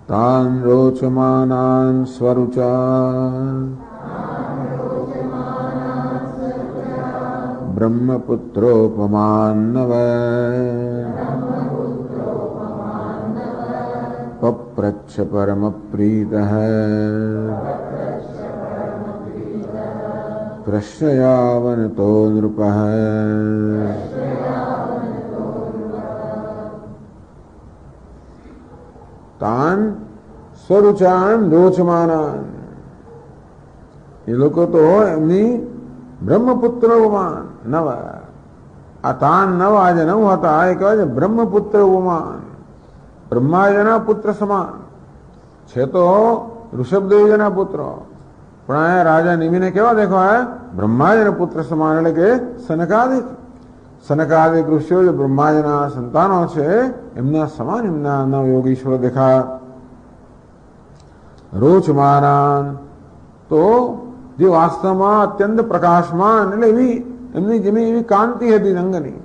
તાન રોચમાનાન સ્વરુચા બ્રહ્મપુત્રોપમાન્નવ પપ્રચ્છ પરમ પ્રીત પ્રશ્નયાવનતો નૃપ. તાન સ્વરુચાન રોચમાનાન. એ લોકો તો એમની બ્રહ્મપુત્રોપમાન નવ. આ તાન નવ આજે નવ હતા એ કહેવાય છે બ્રહ્મપુત્ર ઉપમાન. બ્રહ્માજીના પુત્ર સમાન છે તો ઋષભદેવજીના પુત્રો, પણ અહીંયા રાજા નિમિને કેવા દેખાય? બ્રહ્માજીના પુત્ર સમાન, એટલે કે સનકાદિક ઋષિઓ જે બ્રહ્માજીના સંતાનો છે એમના સમાન એમના નવ યોગીશ્વર દેખાય. રોચમાનાન તો જે વાસ્તવમાં અત્યંત પ્રકાશમાન, એટલે એમની જેમી એવી કાંતિ હતી રંગની.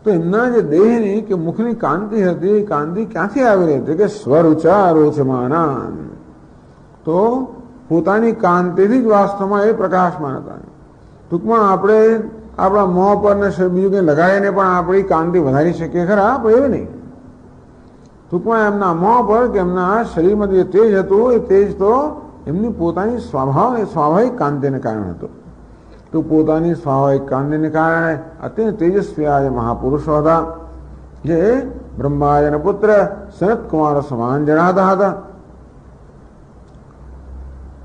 તો એમના જે દેહની કે મુખની કાંતિ હતી, એ કાંતિ ક્યાંથી આવેલી હતી? કે સ્વરુચા રોચમાનાન. તો પોતાની કાંતિથી જ વાસ્તવમાં એ પ્રકાશમાન હતા. ટૂંકમાં આપણે આપણા મોં પર ને બીજું કંઈ લગાડીને પણ આપણી કાંતિ વધારી શકીએ ખરા, પણ એવું નહીં. ટૂંકમાં એમના મોં પર કે એમના શરીરમાં જે તેજ હતું એ તેજ તો એમની પોતાની સ્વાભાવિક કાંતિને કારણે હતું. તો પોતાની સ્વાભાવિક કાંતિને કારણે અત્યંત તેજસ્વી આ મહાપુરુષો હતા, જે બ્રહ્માજીના પુત્ર સનત કુમાર સમાન જણાતા હતા.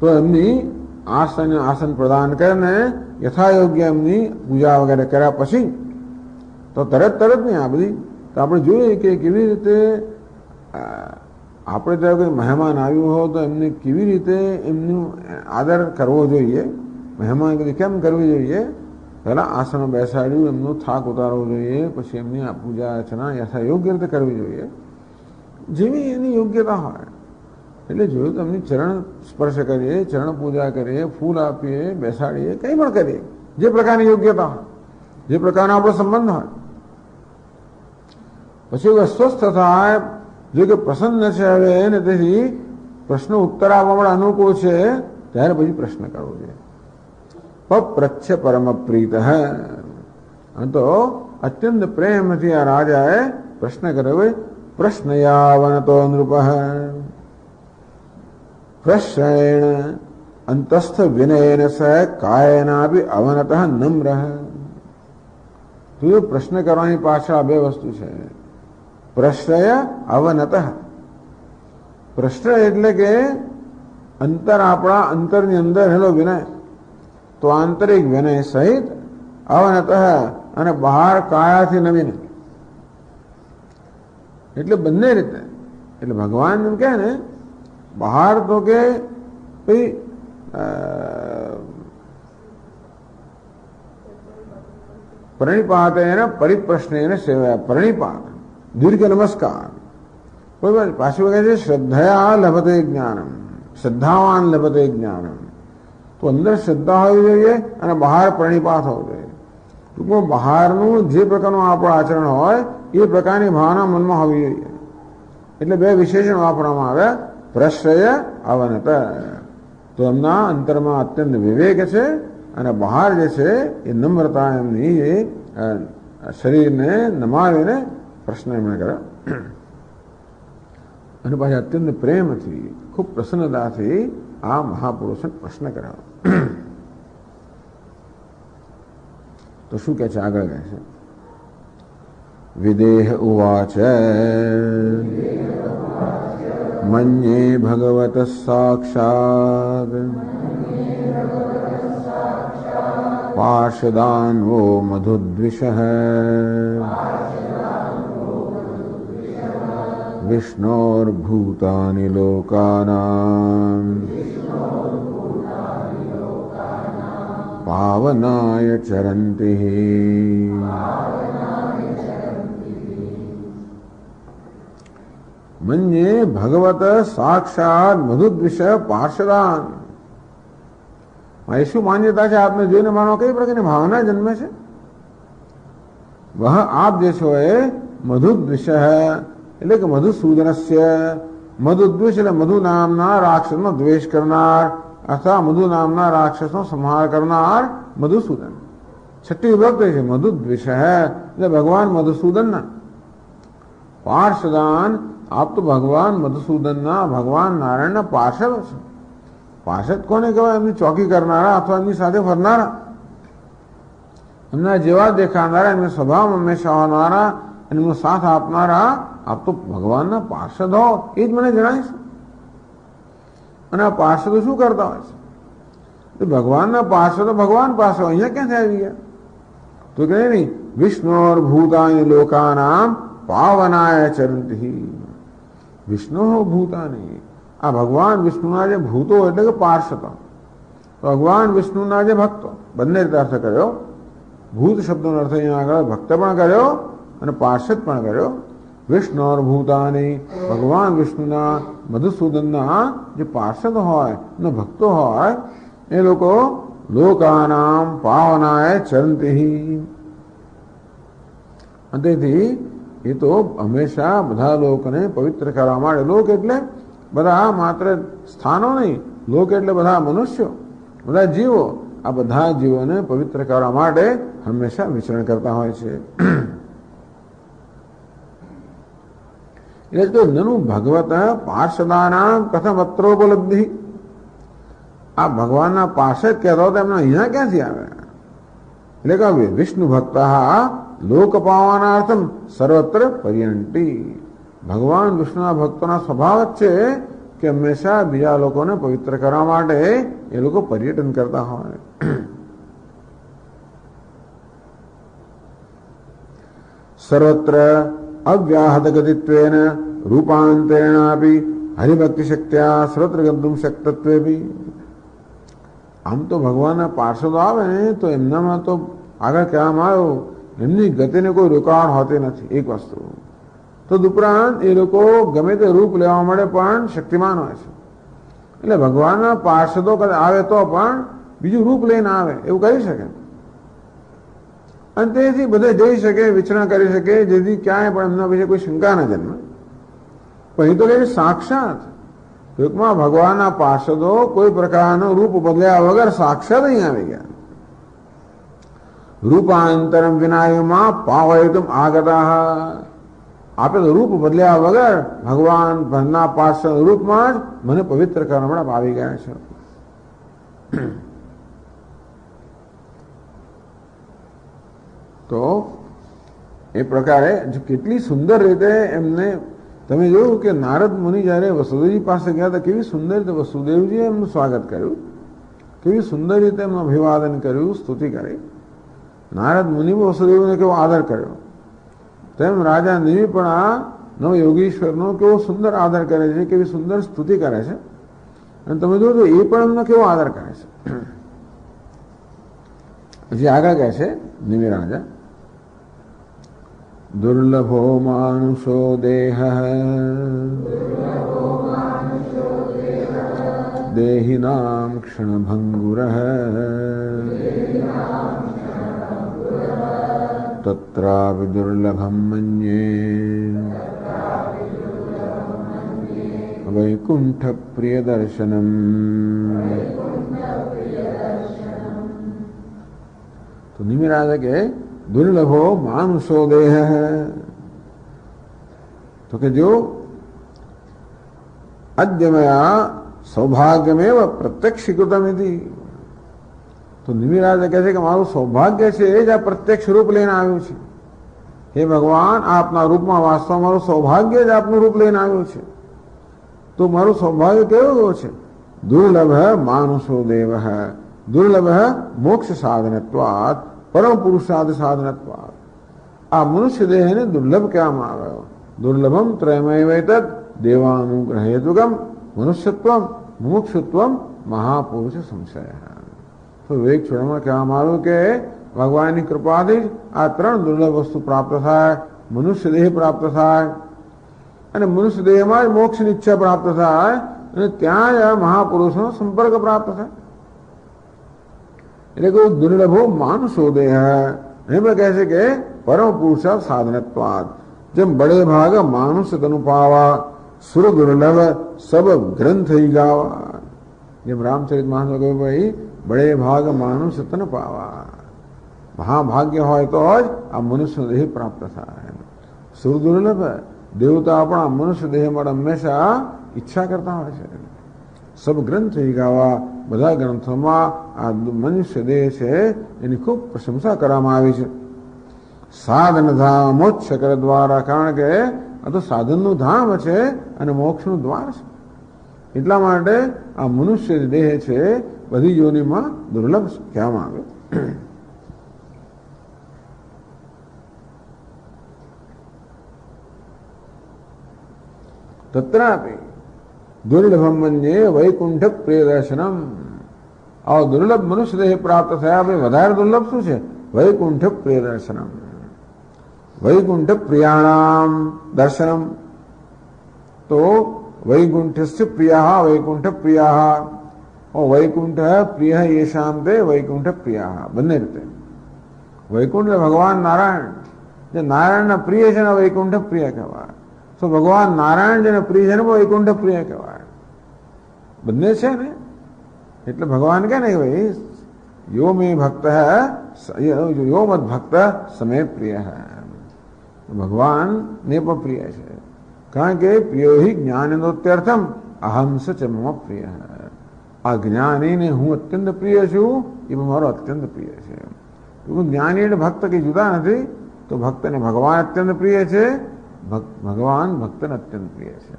તો એમની આસન પ્રદાન કરીને યથાયોગ્ય એમની પૂજા વગેરે કર્યા પછી તો તરત નહીં આ બધી તો આપણે જોઈએ કે કેવી રીતે આપણે ત્યાં કોઈ મહેમાન આવ્યું હોય તો એમને કેવી રીતે એમનું આદર કરવો જોઈએ, મહેમાન કેમ કરવી જોઈએ. પહેલાં આસન બેસાડ્યું, એમનો થાક ઉતારવો જોઈએ, પછી એમની પૂજા અર્ચના યથાયોગ્ય રીતે કરવી જોઈએ, જેવી એની યોગ્યતા હોય. એટલે જોયું તો એમની ચરણ સ્પર્શ કરીએ, ચરણ પૂજા કરીએ, ફૂલ આપીએ, બેસાડીએ, કંઈ પણ કરીએ, જે પ્રકારની યોગ્યતા હોય, જે પ્રકારનો આપણો સંબંધ હોય. પછી અસ્વસ્થ થાય, જો કે પ્રસન્ન છે હવે ને તેથી પ્રશ્નો ઉત્તર આપવા માટે અનુકૂળ છે, ત્યારે પછી પ્રશ્ન કરવો જોઈએ. પપ્રચ્છ પરમ પ્રીત. તો અત્યંત પ્રેમથી આ રાજાએ પ્રશ્ન કર્યો. પ્રશ્નયાવનતો નૃપ પ્રશ્નેણ અંતસ્થ વિનયેન સ કાયેનાપી અવનતઃ નમ્ર. તો પ્રશ્ન કરવાની પાછળ બે વસ્તુ છે. પ્રશ્નય અવનત. પ્રશ્ન એટલે કે અંતર, આપણા અંતરની અંદર હેલો વિનય, તો આંતરિક વિનય સહિત અવનત અને બહાર કાયાથી નવીન, એટલે બંને રીતે. એટલે ભગવાન એમ કહે ને બહાર તો કે ભાઈ પ્રણિપાત એના પરિપ્રશ્ન એને સેવા. પ્રણિપાત દીર્ઘ નમસ્કાર. બરોબર. પાછું કહે છે શ્રદ્ધયા લભતે જ્ઞાનમ. શ્રદ્ધાવાન લભતે જ્ઞાનમ. તો અંદર શ્રદ્ધા હોવી જોઈએ અને બહાર પ્રણિપાત હોવો જોઈએ. ટૂંકમાં બહારનું જે પ્રકારનું આપણું આચરણ હોય એ પ્રકારની ભાવના મનમાં હોવી જોઈએ. એટલે બે વિશેષણ વાપરવામાં આવ્યા, પ્રશ્રય અવનત. તો એમના અંતરમાં અત્યંત વિવેક છે અને બહાર જે છે એ નમ્રતા એમની એ શરીરને નમાવીને પ્રશ્ન એમણે કર્યો અને પાછી અત્યંત પ્રેમથી ખૂબ પ્રસન્નતાથી આ મહાપુરુષને પ્રશ્ન કર્યો. તો શું કહે છે આગળ? કહે છે વિદેહ ઉવાચ મન્યે ભગવત સાક્ષાત પાર્ષદાન્વો મધુદ્વિષઃ વિષ્ણોર્ભૂતાનિ લોકાનાં પાવનાય ચરન્તિ. મન્યે ભગવત સાક્ષાત મધુદ્વિષ પાર્ષદાન. એ શું માન્યતા છે? આપને જોઈને માનો કઈ પ્રકારની ભાવના જન્મે છે? વહ આપ જે છો એ મધુદ્વિષ એટલે કે મધુસૂદનસ્ય. મધુદ્વિષ એટલે મધુ નામના રાક્ષસનો દ્વેષ કરનાર અથવા મધુ નામના રાક્ષસનો સંહાર કરનાર મધુસૂદન. છઠ્ઠી વિભક્તિ છે મધુદ્વિષ એટલે ભગવાન મધુસૂદનના. પાર્ષદાન આપ તો ભગવાન મધુસૂદનના ભગવાન નારાયણના પાર્ષદ છે. પાર્ષદ કોને કહેવાય? એમની ચોકી કરનારા અથવા એમની સાથે ફરનારા, એમના જેવા દેખાનારા, એમના સ્વભાવ હંમેશા હોનારા, એમનો સાથ આપનારા આપ તો ભગવાનના પાર્ષદ હો. એ જ મને જણાવીશ. અને આ પાર્ષદો શું કરતા હોય છે? ભગવાનના પાર્ષદો ભગવાન પાસે અહીંયા ક્યાંથી આવી ગયા? તો કહે નહીં વિષ્ણોર ભૂતાની લોકાનામ પાવનાય ચરંતિ. વિષ્ણુ ભૂતાની, આ ભગવાન વિષ્ણુના જે ભૂતો એટલે કે પાર્ષદો, ભગવાન વિષ્ણુના જે ભક્તો, બંને રીતે અર્થ કર્યો. ભૂત શબ્દનો અર્થ અહીંયા આગળ ભક્ત પણ કર્યો અને પાર્ષદ પણ કર્યો. વિષ્ણુર ભૂતાની, ભગવાન વિષ્ણુના મધુસૂદનના જે પાર્ષદ હોય ને ભક્તો હોય એ લોકો લોકાનામ પાવનાય ચરંતિ. તેથી એ તો હંમેશા બધા લોકોને પવિત્ર કરવા માટે, લોક એટલે બધા માત્ર સ્થાનો નહીં, લોક એટલે બધા મનુષ્યો, બધા જીવો, આ બધા જીવોને પવિત્ર કરવા માટે હંમેશા વિચરણ કરતા હોય છે. એટલે નનુ ભગવત પાર્ષદાનામ કથમ અત્રોપલબ્ધિ. આ ભગવાનના પાર્ષદ કહેતો હતો એમને અહીંયા ક્યાંથી આવ્યા? એટલે કે વિષ્ણુ ભક્ત લોક પાવાનાર્થમ સર્વત્ર પર્યંતી. ભગવાન વિષ્ણુના ભક્તોના સ્વભાવ જ છે કે હંમેશા બીજા લોકોને પવિત્ર કરવા માટે એ લોકો પર્યટન કરતા હોય. સર્વત્ર અવ્યાહત ગતિત્વેન રૂપાંતરેણાપી હરિભક્તિ શક્ત્યા સર્વત્ર ગંતુમ શક્તત્વેપી. આમ તો ભગવાનના પાર્ષદો આવે ને તો એમનામાં તો આગળ કહેવામાં આવ્યું એમની ગતિને કોઈ રૂકાવટ હોતી નથી. એક વસ્તુ. તો ઉપરાંત એ લોકો ગમે તે રૂપ લેવા માટે પણ શક્તિમાન હોય છે. એટલે ભગવાનના પાર્ષદો આવે તો પણ બીજું રૂપ લઈને આવે એવું કરી શકે અને તેથી બધે જઈ શકે, વિચરણ કરી શકે, જેથી ક્યાંય પણ એમના વિશે કોઈ શંકા ન જન્મે. પણ એ તો કે સાક્ષાત ટૂંકમાં ભગવાનના પાર્ષદો કોઈ પ્રકારનું રૂપ બદલ્યા વગર સાક્ષાત અહીં આવી ગયા. રૂપાંતરમ વિનાયમાં પાવયતુમ આગતા. આપે તો રૂપ બદલ્યા વગર ભગવાન ભરના પાર્ષદ રૂપમાં જ મને પવિત્ર કરવા માટે આવી ગયા છે. તો એ પ્રકારે કેટલી સુંદર રીતે એમને તમે જોયું કે નારદ મુનિ જ્યારે વસુદેવજી પાસે ગયા હતા કેવી સુંદર રીતે વસુદેવજીએ એમનું સ્વાગત કર્યું, કેવી સુંદર રીતે એમનું અભિવાદન કર્યું, સ્તુતિ કરી. નારદ મુનિ વસુદેવને કેવો આદર કર્યો, તેમ રાજા નિમિ પણ આ નવ યોગીશ્વરનો કેવો સુંદર આદર કરે છે, કેવી સુંદર સ્તુતિ કરે છે. અને તમે જોજો એ પણ એમનો કેવો આદર કરે છે. પછી આગળ કહે છે નિમિ રાજા દુર્લભો માનુષો દેહ દેહિનામ ક્ષણભંગુરઃ તત્રાપિ દુર્લભમ મન્યે વૈકુંઠ પ્રિય દર્શનમ. તો નિમિરાજ કે દુર્લભો માનુષો દેહ, તો કે જો અદ્યમયા સૌભાગ્યમેવ પ્રત્યક્ષીકૃતમ ઇતિ. તો નિમિરાજ કહે છે કે મારું સૌભાગ્ય છે એ જ આ પ્રત્યક્ષ રૂપ લઈને આવ્યું છે. હે ભગવાન, આપના રૂપમાં વાસ્તવમાં મારું સૌભાગ્ય જ આપનું રૂપ લઈને આવ્યું છે. તો મારું સૌભાગ્ય કેવું છે? દુર્લભ માનુષો દેવ, દુર્લભ મોક્ષ સાધનત્વાત, પરમ પુરુષાર્થ સાધનત્વાત. આ મનુષ્ય દેહને દુર્લભ કહેવામાં આવ્યો. દુર્લભમ ત્રયમૈવૈતદ દેવાનુગ્રહેતુકમ મનુષ્યત્વમ મુમુક્ષુત્વમ મહાપુરુષ સંશય. તો વિવેક ચૂડામણ કહેવામાં આવ્યું કે ભગવાનની કૃપાથી આ ત્રણ દુર્લભ વસ્તુ પ્રાપ્ત થાય. મનુષ્ય દેહ પ્રાપ્ત થાય, અને મનુષ્ય દેહમાં જ મોક્ષની ઈચ્છા પ્રાપ્ત થાય, અને ત્યાં જ આ મહાપુરુષનો સંપર્ક પ્રાપ્ત થાય. એટલે કે દુર્લભો માનુષો દેહ એમાં કહે છે કે પરમ પુરુષાર્થ સાધનત્વાદ. જેમ બડે ભાગ માનુષ તનુ પાવા, સુર દુર્લભ સબ ગ્રંથ ગાવા. જેમ રામચરિત માનસ કહ્યું ભાઈ બડે ભાગ માનુષ તન પાવા, મહાભાગ્ય હોય તો જ આ મનુષ્ય દેહ પ્રાપ્ત થાય. સુર દુર્લભ દેવતા પણ આ મનુષ્ય દેહ માટે હંમેશા ઈચ્છા કરતા હોય છે. સબ ગ્રંથ ગાવા, બધા ગ્રંથોમાં આ મનુષ્ય દેહ છે એની ખૂબ પ્રશંસા કરવામાં આવી છે. સાધન ધામ મોક્ષ કર દ્વારા, કારણ કે આ તો સાધનનું ધામ છે અને મોક્ષનું દ્વાર છે. એટલા માટે આ મનુષ્ય દેહ છે બધી યોનિમાં દુર્લભ કહેવામાં આવે. તત્રાપી દુર્લભમ મન્યે વૈકુંઠ પ્રિય દર્શનમ. આ દુર્લભ મનુષ્ય દેહ પ્રાપ્ત થયા પછી વધારે દુર્લભ શું છે? વૈકુંઠ પ્રિય દર્શનમ. વૈકુંઠ પ્રિયાણામ દર્શનમ. તો વૈકુંઠસ્ય પ્રિયા વૈકુંઠ પ્રિયા, વૈકુંઠ પ્રિય યેશામ તે વૈકુંઠ પ્રિયા. બંને રીતે વૈકુંઠ ભગવાન નારાયણ, જે નારાયણના પ્રિય છે ને વૈકુંઠ પ્રિય કહેવાય. તો ભગવાન નારાયણ જેને પ્રિય છે ને વૈકુંઠ પ્રિય કહેવાય. બંને છે ને. એટલે ભગવાન કહે ને કે ભાઈ યો મે ભક્ત યો મત ભક્ત સમે પ્રિય. ભગવાન ને પણ પ્રિય છે, કારણ કે પ્રિયો હિ જ્ઞાનેન્દ્રોત્યર્થમ અહમ સ ચ મમ પ્રિય. આ જ્ઞાનીને હું અત્યંત પ્રિય છું, એ પણ મારો અત્યંત પ્રિય છે. જ્ઞાની એટલે ભક્ત કઈ જુદા નથી. તો ભક્તને ભગવાન અત્યંત પ્રિય છે, ભગવાન ભક્તને અત્યંત પ્રિય છે.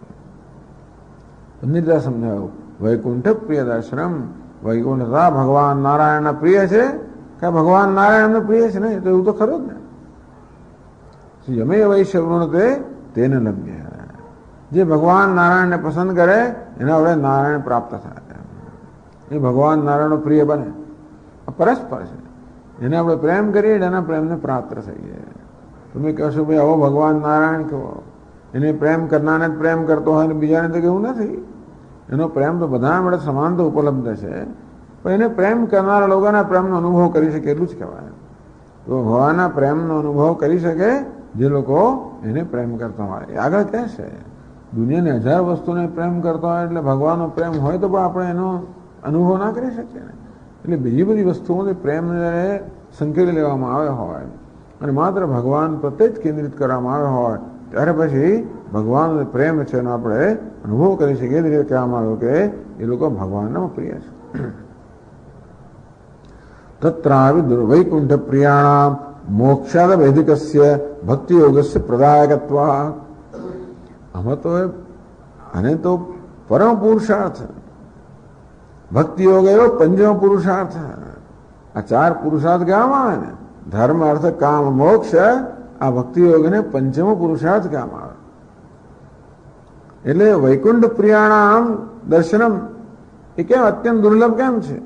બંને રીતે સમજાયું. વૈકુંઠ પ્રિય દર્શનમ. વૈકુંઠતા ભગવાન નારાયણના પ્રિય છે, કે ભગવાન નારાયણ અમને પ્રિય છે ને, તો એવું તો ખરું જ ને. યમે વૈશ્વૃણતે તેને લભ્ય. જે ભગવાન નારાયણને પસંદ કરે એના વડે નારાયણ પ્રાપ્ત થાય. એ ભગવાન નારાયણનો પ્રિય બને. પરસ્પર છે. એને આપણે પ્રેમ કરીએ એના પ્રેમને પ્રાપ્ત થઈએ. તમે કહેશો ભાઈ આવો ભગવાન નારાયણ કહો, એને પ્રેમ કરનારને જ પ્રેમ કરતો હોય ને બીજાને તો કેવું નથી. એનો પ્રેમ તો બધા માટે સમાન તો ઉપલબ્ધ છે, પણ એને પ્રેમ કરનારા લોકોના પ્રેમનો અનુભવ કરી શકે એટલું જ કહેવાય. તો ભગવાનના પ્રેમનો અનુભવ કરી શકે જે લોકો એને પ્રેમ કરતા હોય. આગળ કહે છે દુનિયાની 1000 વસ્તુને પ્રેમ કરતા હોય એટલે ભગવાનનો પ્રેમ હોય તો પણ આપણે એનો અનુભવ ના કરી શકીએ ને. એટલે બીજી બધી વસ્તુઓને પ્રેમને જ્યારે સંકેલી લેવામાં આવ્યો હોય અને માત્ર ભગવાન પ્રત્યે જ કેન્દ્રિત કરવામાં આવ્યો હોય ત્યારે પછી ભગવાનનો પ્રેમ છે એનો આપણે અનુભવ કરી શકીએ. એ રીતે કહેવામાં આવ્યું કે એ લોકો ભગવાનના પ્રિય છે. તત્રાવિ વૈકુંઠ પ્રિયાણામ મોક્ષાદ વૈદિકસ્ય ભક્તિ યોગસ્ય પ્રદાયકત્વા. આમાં તો આને તો પરમ પુરુષાર્થ, ભક્તિ યોગ એવો પંચમ પુરુષાર્થ. આ 4 પુરુષાર્થ કહેવામાં આવે ને, ધર્મ અર્થ કામ મોક્ષ. આ ભક્તિ યોગને પંચમો પુરુષાર્થ કહેવામાં આવે. એટલે વૈકુંઠ પ્રિયાણામ દર્શનમ એ કેમ અત્યંત દુર્લભ કેમ છે?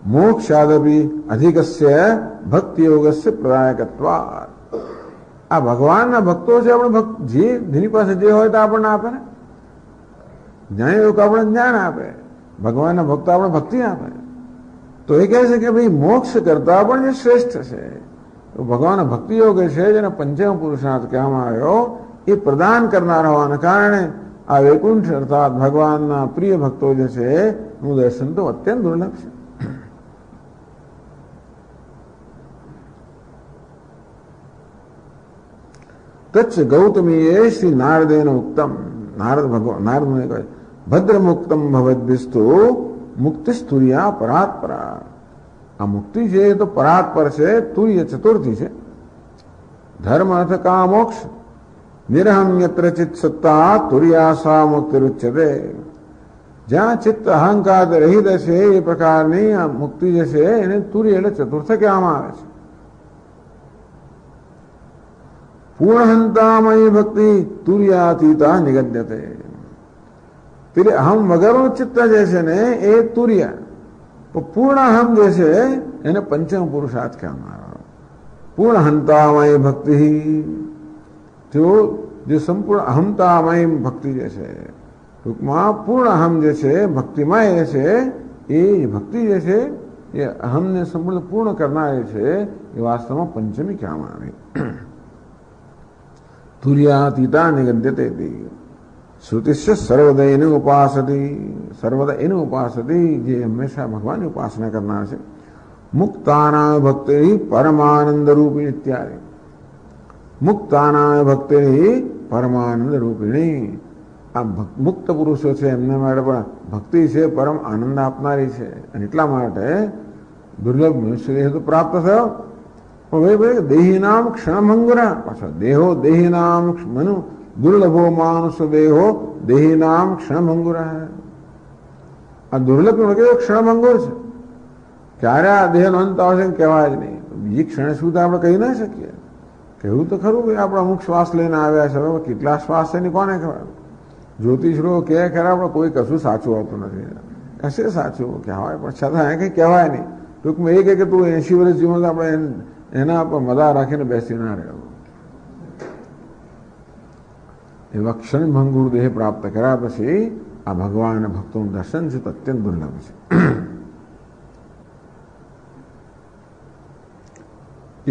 મોક્ષાદપી અધિકસ્ય ભક્તિ યોગસ્ય પ્રદાયકત્વા. આ ભગવાનના ભક્તો છે. આપણે જેની પાસે જે હોય તો આપણને આપે ને. જ્ઞાની લોકો આપણને જ્ઞાન આપે, ભગવાનના ભક્તો આપણે ભક્તિ આપે તો એ કહે છે કે ભાઈ મોક્ષ કરતા પણ જે શ્રેષ્ઠ છે તો ભગવાનના ભક્તિ યોગ છે જેને પંચમ પુરુષાર્થ કહેવામાં આવ્યો એ પ્રદાન કરનાર હોવાને કારણે આ વૈકુંઠ અર્થાત ભગવાનના પ્રિય ભક્તો જે છે એનું દર્શન તો અત્યંત દુર્લભ છે. તચ્છ ગૌતમીએ શ્રી નારદેન ઉક્તમ નારદ નારદને કહે ભદ્ર મુક્તમ ભવદ્ભિસ્તુ મુક્તિ તુર્યા પરાત્પરા. આ મુક્તિ છે એ તો પરાત્પર છે, તુર્ય ચતુર્થી છે. ધર્મ અર્થ કા મોક્ષ નિરહમ યત્ર ચિત્ત સત્તા તુર્યાસા મુક્તિ રુચ્યતે. જ્યાં ચિત્ત અહંકાર રહિત છે એ પ્રકારની આ મુક્તિ જે છે એને તુર્ય એટલે ચતુર્થ કહેવામાં આવે છે. પૂર્ણહંતામયી ભક્તિ તુર્યાતીતા નિગદ્યતે. પેલી અહમ વગરનું ચિત્ત જે છે ને એ તુર્ય, પૂર્ણ અહમ જે છે એને પંચમ પુરુષાર્થ કહેવામાં આવે. પૂર્ણહંતામય ભક્તિ જો જે સંપૂર્ણ અહમતામય ભક્તિ જે છે ટૂંકમાં પૂર્ણ અહમ જે છે ભક્તિમય જે છે એ ભક્તિ જે છે એ અહમને સંપૂર્ણ પૂર્ણ કરનારી છે એ વાસ્તવમાં પંચમી કહેવામાં આવે. તુર્યાતીતા નિગદ્યતે. શ્રુતિશ્ય સર્વદા એને ઉપાસતી, સર્વદા એને ઉપાસતી જે હંમેશા ભગવાનની ઉપાસના કરનાર છે. મુક્તાના ભક્તિ પરમાનંદ રૂપિણી ઇત્યાદિ. મુક્તાના ભક્તિ પરમાનંદ રૂપિણી. આ મુક્ત પુરુષો છે એમના માટે પણ ભક્તિ છે પરમ આનંદ આપનારી છે અને એટલા માટે દુર્લભ મનુષ્ય દેહ તો પ્રાપ્ત થયો. પણ ભાઈ દેહીનામ ક્ષણભંગુરા, પાછો દેહો દેહીનામ મનુ દુર્લભો માનુષ દેહો દેહીનામ ક્ષણભંગુરા. આ દુર્લભ ક્ષણભંગુર છે. ક્યારે આ દેહનો અંત આવશે કહેવાય જ નહીં. બીજી ક્ષણે શું આપણે કહી ના શકીએ. કહેવું તો ખરું ભાઈ આપણે અમુક શ્વાસ લઈને આવ્યા છે, હવે કેટલા શ્વાસ છે એની કોને ખબર. જ્યોતિષરો કહે ખરા આપણે કોઈ કશું સાચું હોતું નથી. કશે સાચું કહેવાય પણ છતાં કંઈ કહેવાય નહીં. ટૂંકમાં એ કહે કે તું 80 વર્ષ જીવન આપણે એના પર મદા રાખીને બેસી ના રહેવું. એવા ક્ષણભંગુર દેહ પ્રાપ્ત કર્યા પછી આ ભગવાન ભક્તોનું દર્શન છે તો અત્યંત દુર્લભ છે.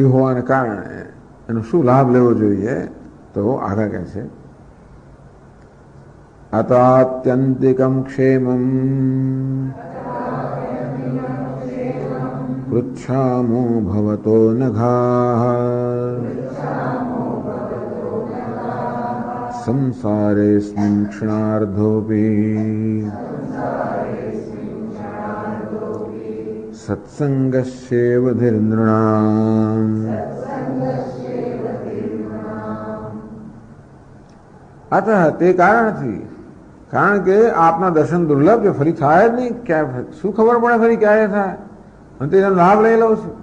એ હોવાને કારણે એનો શું લાભ લેવો જોઈએ તો આગળ કહે છે અતાત્યંતિકમ ક્ષેમમ પૃચ્છામો ભવતો નઘાઃ સંસારેસ્મિન ક્ષણાર્ધોપી સત્સંગસ્યેવ ધીર્નૃણામ. અતઃ તે કારણથી, કારણ કે આપના દર્શન દુર્લભ છે, ફરી થાય જ નહીં. ક્યાં શું ખબર પડે ફરી ક્યારે થાય. અને તેનો લાભ લઈ લઉં છું.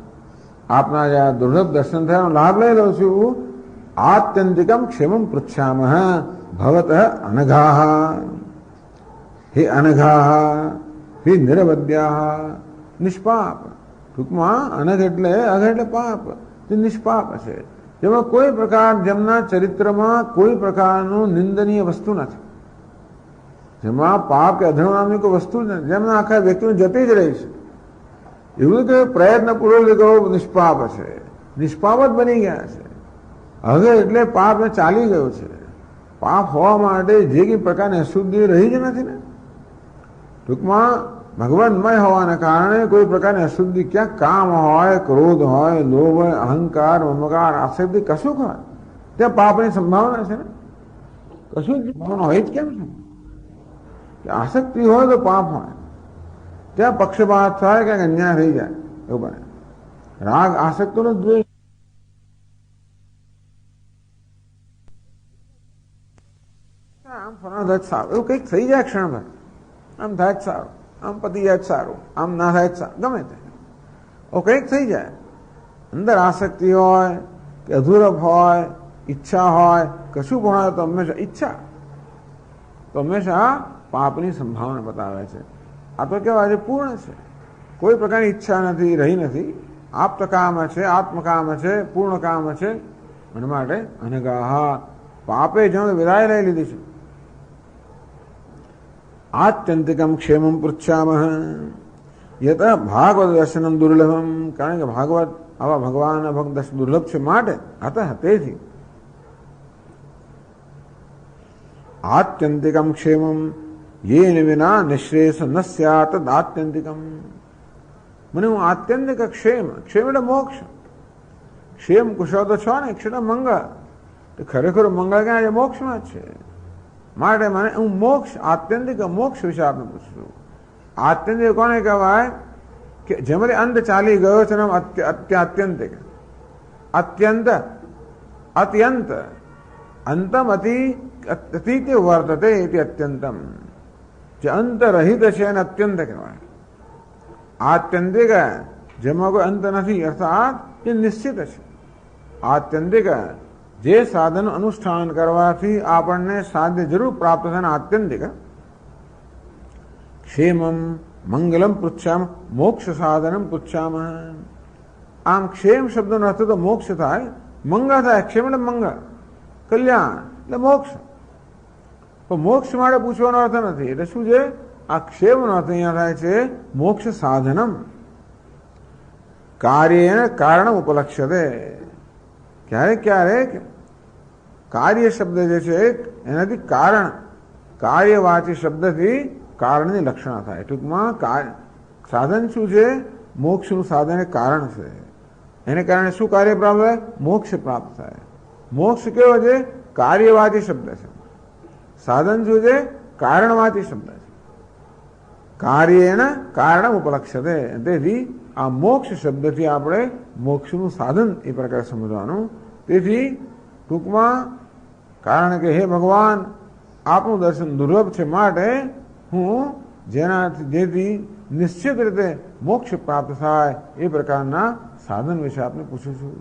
આપના જે દુર્લભ દર્શન થયા એનો લાભ લઈ લઉં છું. આત્યંતિકમ ક્ષેમમ પૃચ્છામઃ ભવતઃ અનઘાઃ. હે અનઘાઃ, હે નિરવદ્યાઃ, નિષ્પાપ. ટૂંકમાં અનઘ એટલે અઘ એટલે પાપ. તે નિષ્પાપ છે, જેમાં કોઈ પ્રકાર, જેમના ચરિત્રમાં કોઈ પ્રકારનું નિંદનીય વસ્તુ નથી, જેમાં પાપ કે અધર્મ નામની કોઈ વસ્તુ જ નથી, જેમના આખા વ્યક્તિને જતી જ રહી છે. એવું કે પ્રયત્નપૂર્વક નિષ્પાપ છે, નિષ્પાપ જ બની ગયા છે. હવે એટલે પાપ ચાલી ગયો છે. પાપ હોવા માટે જે કઈ પ્રકારની અશુદ્ધિ રહી જ નથી ને. ટૂંકમાં ભગવાનમય હોવાને કારણે કોઈ પ્રકારની અશુદ્ધિ ક્યાં કામ હોય, ક્રોધ હોય, લોભ હોય, અહંકાર, મમકાર, આસક્તિ કશું હોય ત્યાં પાપની સંભાવના છે ને. કશું જ સંભાવના હોય જ કેમ છે. આસક્તિ હોય તો પાપ હોય, ત્યાં પક્ષપાત થાય ક્યાંક અન્યાય થઈ જાય એવું બને. રાગ આસક્તિનો દ્વેષ આમ ફલાણું થાય સારું એવું કંઈક થઈ જાય ક્ષણભર. આમ થાય જ સારું, આમ પતી જાય જ સારું, આમ ના થાય જ સારું, ગમે તે કંઈક થઈ જાય. અંદર આસક્તિ હોય કે અધૂરપ હોય, ઈચ્છા હોય, કશું પણ હોય તો હંમેશા ઈચ્છા તો હંમેશા પાપની સંભાવના બતાવે છે. આ તો કેવા છે પૂર્ણ છે, કોઈ પ્રકારની ઈચ્છા નથી, રહી નથી. આપ્તકામ છે, આત્મકામ છે, પૂર્ણ કામ છે. એના માટે અનઘાઃ પાપે જેને વિદાય લઈ લીધી છે. આત્યંતિકમ ક્ષેમમ પૃચ્છામઃ યત ભાગવત દર્શનમ દુર્લભમ, કારણ કે ભાગવત આવા ભગવાનના ભક્ત દર્શન દુર્લભ છે માટે અતઃ તેથી આત્યંતિકમ ક્ષેમમ યેન વિના નિશ્રેષ ન સ્યાત આત્યંતિકમ. મને હું આત્યંતિક ક્ષેમ, ક્ષેમ એટલે મોક્ષ, ક્ષેમ કુશળ તો છો ને, ક્ષેમ મંગળ, તો ખરેખર મંગળ ક્યાં છે? મોક્ષમાં જ છે. માટે મને હું મોક્ષ, આત્યંતિક મોક્ષ વિશે આપને પૂછું છું. આત્યંતિક કોને કહેવાય? કે જેમાંથી અંત ચાલી ગયો છે અત્યંતિક, અત્યંત અત્યંત અંતમ અતીતે વર્તતે ઇતિ અત્યંતમ. જે અંત રહિત છે એને અત્યંત કહેવાય. આત્યંતિક જેમાં કોઈ અંત નથી, અર્થાત એ નિશ્ચિત છે. આત્યંતિક જે સાધન અનુષ્ઠાન કરવાથી આપણને સાધ્ય જરૂર પ્રાપ્ત થાય, આત્યંતિક. ક્ષેમમ મંગલમ પૃચ્છામ મોક્ષ સાધનમ પૃચ્છામ. આમ ક્ષેમ શબ્દનો અર્થ તો મોક્ષ થાય, મંગળ થાય. ક્ષેમ એટલે મંગળ, કલ્યાણ એટલે મોક્ષ. પણ મોક્ષ માટે પૂછવાનો અર્થ નથી. એટલે શું છે? આ ક્ષેમનો અર્થ અહીંયા થાય છે મોક્ષ સાધનમ. કાર્યેણ કારણમ ઉપલક્ષ્યતે. ક્યારેક ક્યારેક કાર્ય શબ્દ જે છે એનાથી કારણ, કાર્યવાચી શબ્દથી કારણની લક્ષણા થાય. ટૂંકમાં સાધન શું છે? મોક્ષનું સાધન એ કારણ છે. એને કારણે શું કાર્ય પ્રાપ્ત થાય? મોક્ષ પ્રાપ્ત થાય. મોક્ષ કેવો છે? કાર્યવાચી શબ્દ છે. સાધન શું છે? કારણવાચી શબ્દ છે. કાર્યેણ કારણ ઉપલક્ષ્યતે. તેથી આ મોક્ષ શબ્દથી આપણે મોક્ષનું સાધન એ પ્રકારે સમજવાનું. તેથી ટૂંકમાં કારણ કે હે ભગવાન, આપનું દર્શન દુર્લભ છે માટે હું જેથી નિશ્ચિત રીતે મોક્ષ પ્રાપ્ત થાય એ પ્રકારના સાધન વિશે આપને પૂછું છું.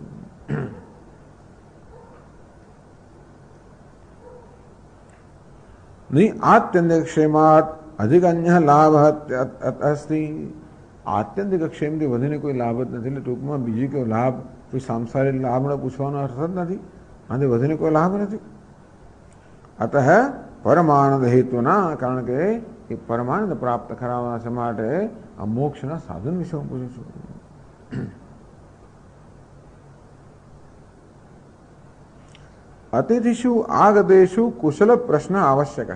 નહીં આત્યંતિક ક્ષેમાત અધિક અન્ય લાભ અસ્તિ. આત્યંતિક ક્ષેમથી વધીને કોઈ લાભ જ નથી. એટલે ટૂંકમાં બીજી કોઈ લાભ, કોઈ સાંસારિક લાભનો પૂછવાનો અર્થ જ નથી. આથી વધીને કોઈ લાભ નથી. અતઃ પરમાનંદ હેતુના, કારણ કે એ પરમાનંદ પ્રાપ્ત કરાવવા છે માટે આ મોક્ષના સાધન વિશે હું પૂછું છું. અતિથિષુ આગદેશુ કુશલ પ્રશ્ન આવશ્યક.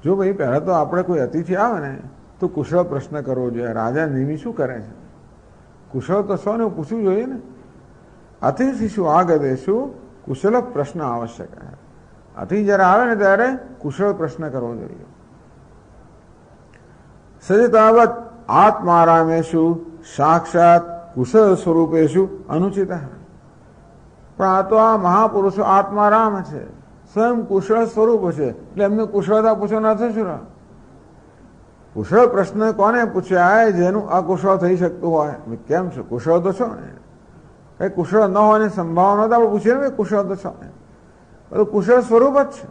જો ભાઈ પહેલા તો આપણે કોઈ અતિથિ આવે ને તો કુશળ પ્રશ્ન કરવો જોઈએ. રાજા નિમી શું કરે છે? કુશળ તો સૌને પૂછવું જોઈએ ને. અતિથિષુ આગદેશુ કુશલ પ્રશ્ન આવશ્યક. અતિથિ જયારે આવે ને ત્યારે કુશળ પ્રશ્ન કરવો જોઈએ. સજતાવત આત્મારામેશુ સાક્ષાત કુશળ સ્વરૂપેશુ અનુચિત. પણ આ તો આ મહાપુરુષો આત્મારામ છે, સ્વયં કુશળ સ્વરૂપ છે, એટલે એમને કુશળતા પૂછવાનો અર્થ શું? કુશળ પ્રશ્ન કોને પૂછ્યા? જેનું અકુશળ થઈ શકતું હોય. કેમ છે? કુશળ તો છો ને. કઈ કુશળ ન હોવાની સંભાવના તો આપણે પૂછીએ ને, કુશળ તો છો ને. બધું કુશળ સ્વરૂપ જ છે.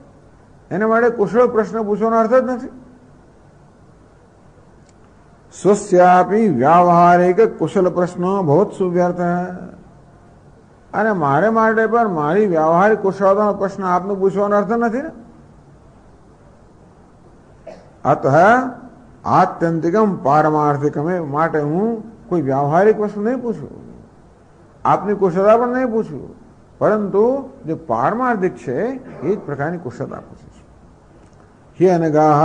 એને માટે કુશળ પ્રશ્ન પૂછવાનો અર્થ જ નથી. સ્વસ્યાપી વ્યાવહારિક કુશલ પ્રશ્નો બહુ સુવ્યર્થ. અને મારે માટે પણ મારી વ્યવહારિક કુશળતાનો પ્રશ્ન આપને પૂછવાનો અર્થ નથી ને. અતઃ આત્યંતિકમ પારમાર્થિકમ, માટે હું કોઈ વ્યવહારિક વસ્તુ નહીં પૂછું, આપની કુશળતા પણ નહીં પૂછું, પરંતુ જે પારમાર્થિક છે એ જ પ્રકારની કુશળતા પૂછું છું. હે અનગાહ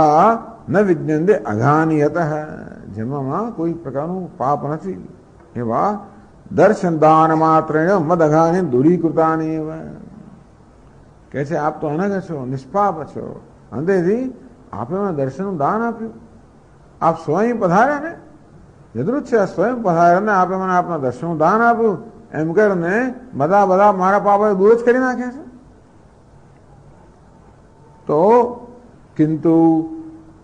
ન વિજ્ઞંદે અઘાનિયત, જેમાં કોઈ પ્રકારનું પાપ નથી એવા દર્શન દાન માત્ર મદ અઘાની દૂરીકૃતાની. કે છે આપ તો અનગ છો, નિષ્પાપ છો, અંધેથી આપે મને દર્શનનું દાન આપ્યું. આપ સ્વયં પધાર્યા ને, જરૂર છે સ્વયં પધાર્યા ને આપે મને આપના દર્શનનું દાન આપ્યું. એમ કરીને બધા મારા પાપો દૂર જ કરી નાખ્યા છે. તો કિંતુ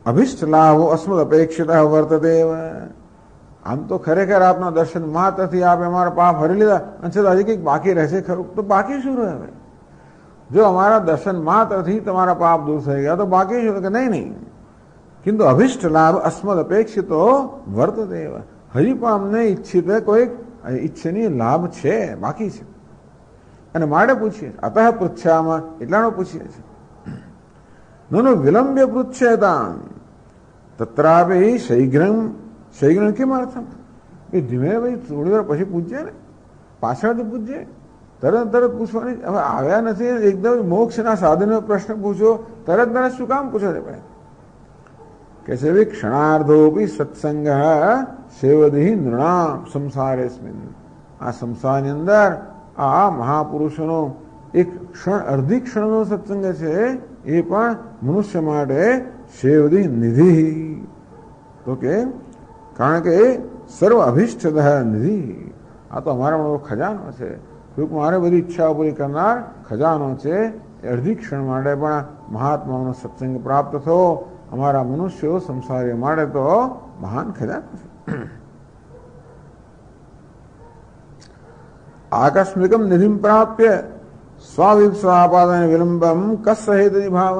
અભિષ્ટ લાભો અસ્મદ અપેક્ષિત વર્તતે. આમ તો ખરેખર આપના દર્શન માત્રથી આપે અમારા પાપ હરી લીધા, અને છતાં હજી કંઈક બાકી રહેશે ખરું. તો બાકી શું રહે? હવે જો અમારા દર્શન માત્રથી તમારા પાપ દૂર થઈ ગયા તો બાકી શું? કે નહીં. કિંતુ અભિષ્ટ લાભ અસ્મદ અપેક્ષિતો વર્તતે. હજી પણ અમને ઈચ્છિત કોઈક ઈચ્છનીય લાભ છે, બાકી છે, અને માટે પૂછીએ. અતઃ પૃચ્છામાં એટલાનો પૂછીએ છીએ. નનો વિલંબ્ય પૃચ્છેતાન તત્રાપી શૈગ્રમ કિમર્થમ. એ ધીમે ભાઈ થોડી વાર પછી પૂછજે ને, પાછળથી પૂછજે, તરત પૂછવાની. હવે આવ્યા નથી એકદમ મોક્ષના સાધનનો પ્રશ્ન પૂછો, તરત શું કામ પૂછો છે ભાઈ? કે છે ભાઈ ક્ષણાર્ધોપી સત્સંગ સેવદી નૃણામ સંસારેસ્મિન. આ સંસારની અંદર આ મહાપુરુષોનો એક ક્ષણ, અડધી ક્ષણનો સત્સંગ છે, એ પણ મનુષ્ય માટે સેવદી નિધિ. તો કે કારણ કે સર્વ અભિષ્ટદ નિધિ, આ તો અમારા મોટો ખજાનો છે. મારે બધી ઈચ્છાઓ પૂરી કરનાર ખજાનો છે. અડધી ક્ષણ માટે પણ મહાત્માઓનો સત્સંગ પ્રાપ્ત થયો અમારા મનુષ્યો સંસારીઓ માટે તો મહાન ખજાનો છે. આકસ્મિકમ નિધિમ પ્રાપ્ય સ્વાપાદન વિલંબમ કસહેત ભાવ.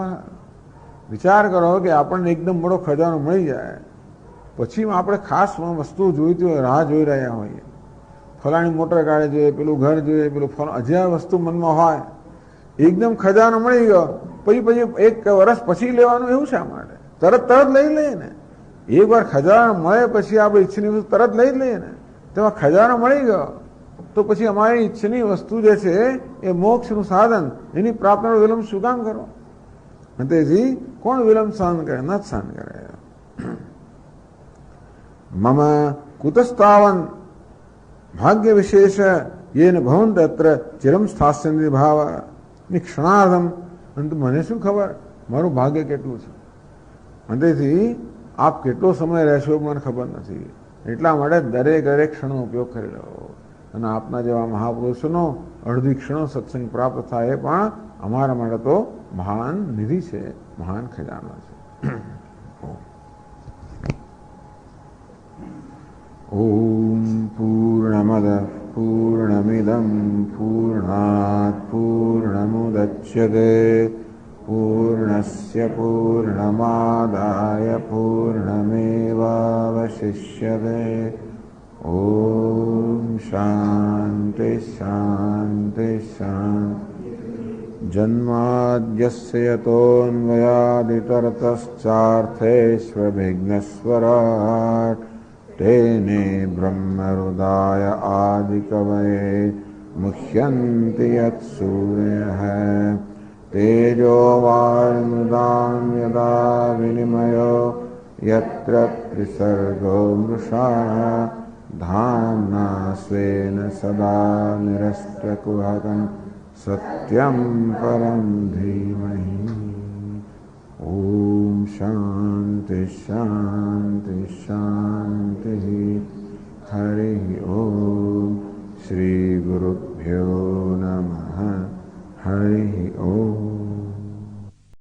વિચાર કરો કે આપણને એકદમ મોટો ખજાનો મળી જાય, પછી આપણે ખાસ વસ્તુ જોઈતી હોય, રાહ જોઈ રહ્યા હોઈએ, ફલાણી મોટર ગાડી જોઈએ, પેલું ઘર જોઈએ, પેલું હજાર વસ્તુ મનમાં હોય, એકદમ ખજાનો મળી ગયો, પછી એક વર્ષ પછી લેવાનું એવું શા માટે? તરત લઈ લઈએ ને. એક વાર ખજાનો મળે પછી આપણે ઈચ્છની વસ્તુ તરત લઈ જ લઈએ ને. તેમાં ખજાનો મળી ગયો તો પછી અમારી ઈચ્છની વસ્તુ જે છે એ મોક્ષનું સાધન, એની પ્રાપ્તિનો વિલંબ શું કામ કરો? તેથી કોણ વિલંબ સહન કરે? ન સહન કરે. મમ કુતસ્તાવન ભાગ્ય વિશેષ યેન ભવંત અત્ર ચિરમ સ્થાસ્યંતિ ભાવ ક્ષણાર્ધમ. પરંતુ મને શું ખબર મારું ભાગ્ય કેટલું છે? તેથી આપ કેટલો સમય રહેશો મને ખબર નથી. એટલા માટે દરેક ક્ષણનો ઉપયોગ કરી લો. અને આપના જેવા મહાપુરુષોનો અડધી ક્ષણો સત્સંગ પ્રાપ્ત થાય એ પણ અમારા માટે તો મહાન નિધિ છે, મહાન ખજાનો છે. ઓમ પૂર્ણમદ પૂર્ણમિદમ પૂર્ણાત પૂર્ણમુદચ્યતે પૂર્ણસ્ય પૂર્ણમાદાય પૂર્ણમેવાવશિષ્યતે. ઓમ શાંતિ શાંતિ શાંતિ. જન્માદ્યસ્ય યતોન્વયાદિતરતશ્ચાર્થેષ્વભિઘ્નસ્વરાટ તેને બ્રહ્મહૃદાય આદિકવયે મુહ્યન્તિ યત્સૂરયઃ તેજો વાયુમૃદાં યદા વિનિમયો यत्र त्रिसर्गो मृषा धाम्ना स्वेन सदा निरस्तकुहकं सत्यं परं धीमहि. ओम शांति शांति शांति. हरि ओम. श्री गुरुभ्यो नमः. हरि ओम.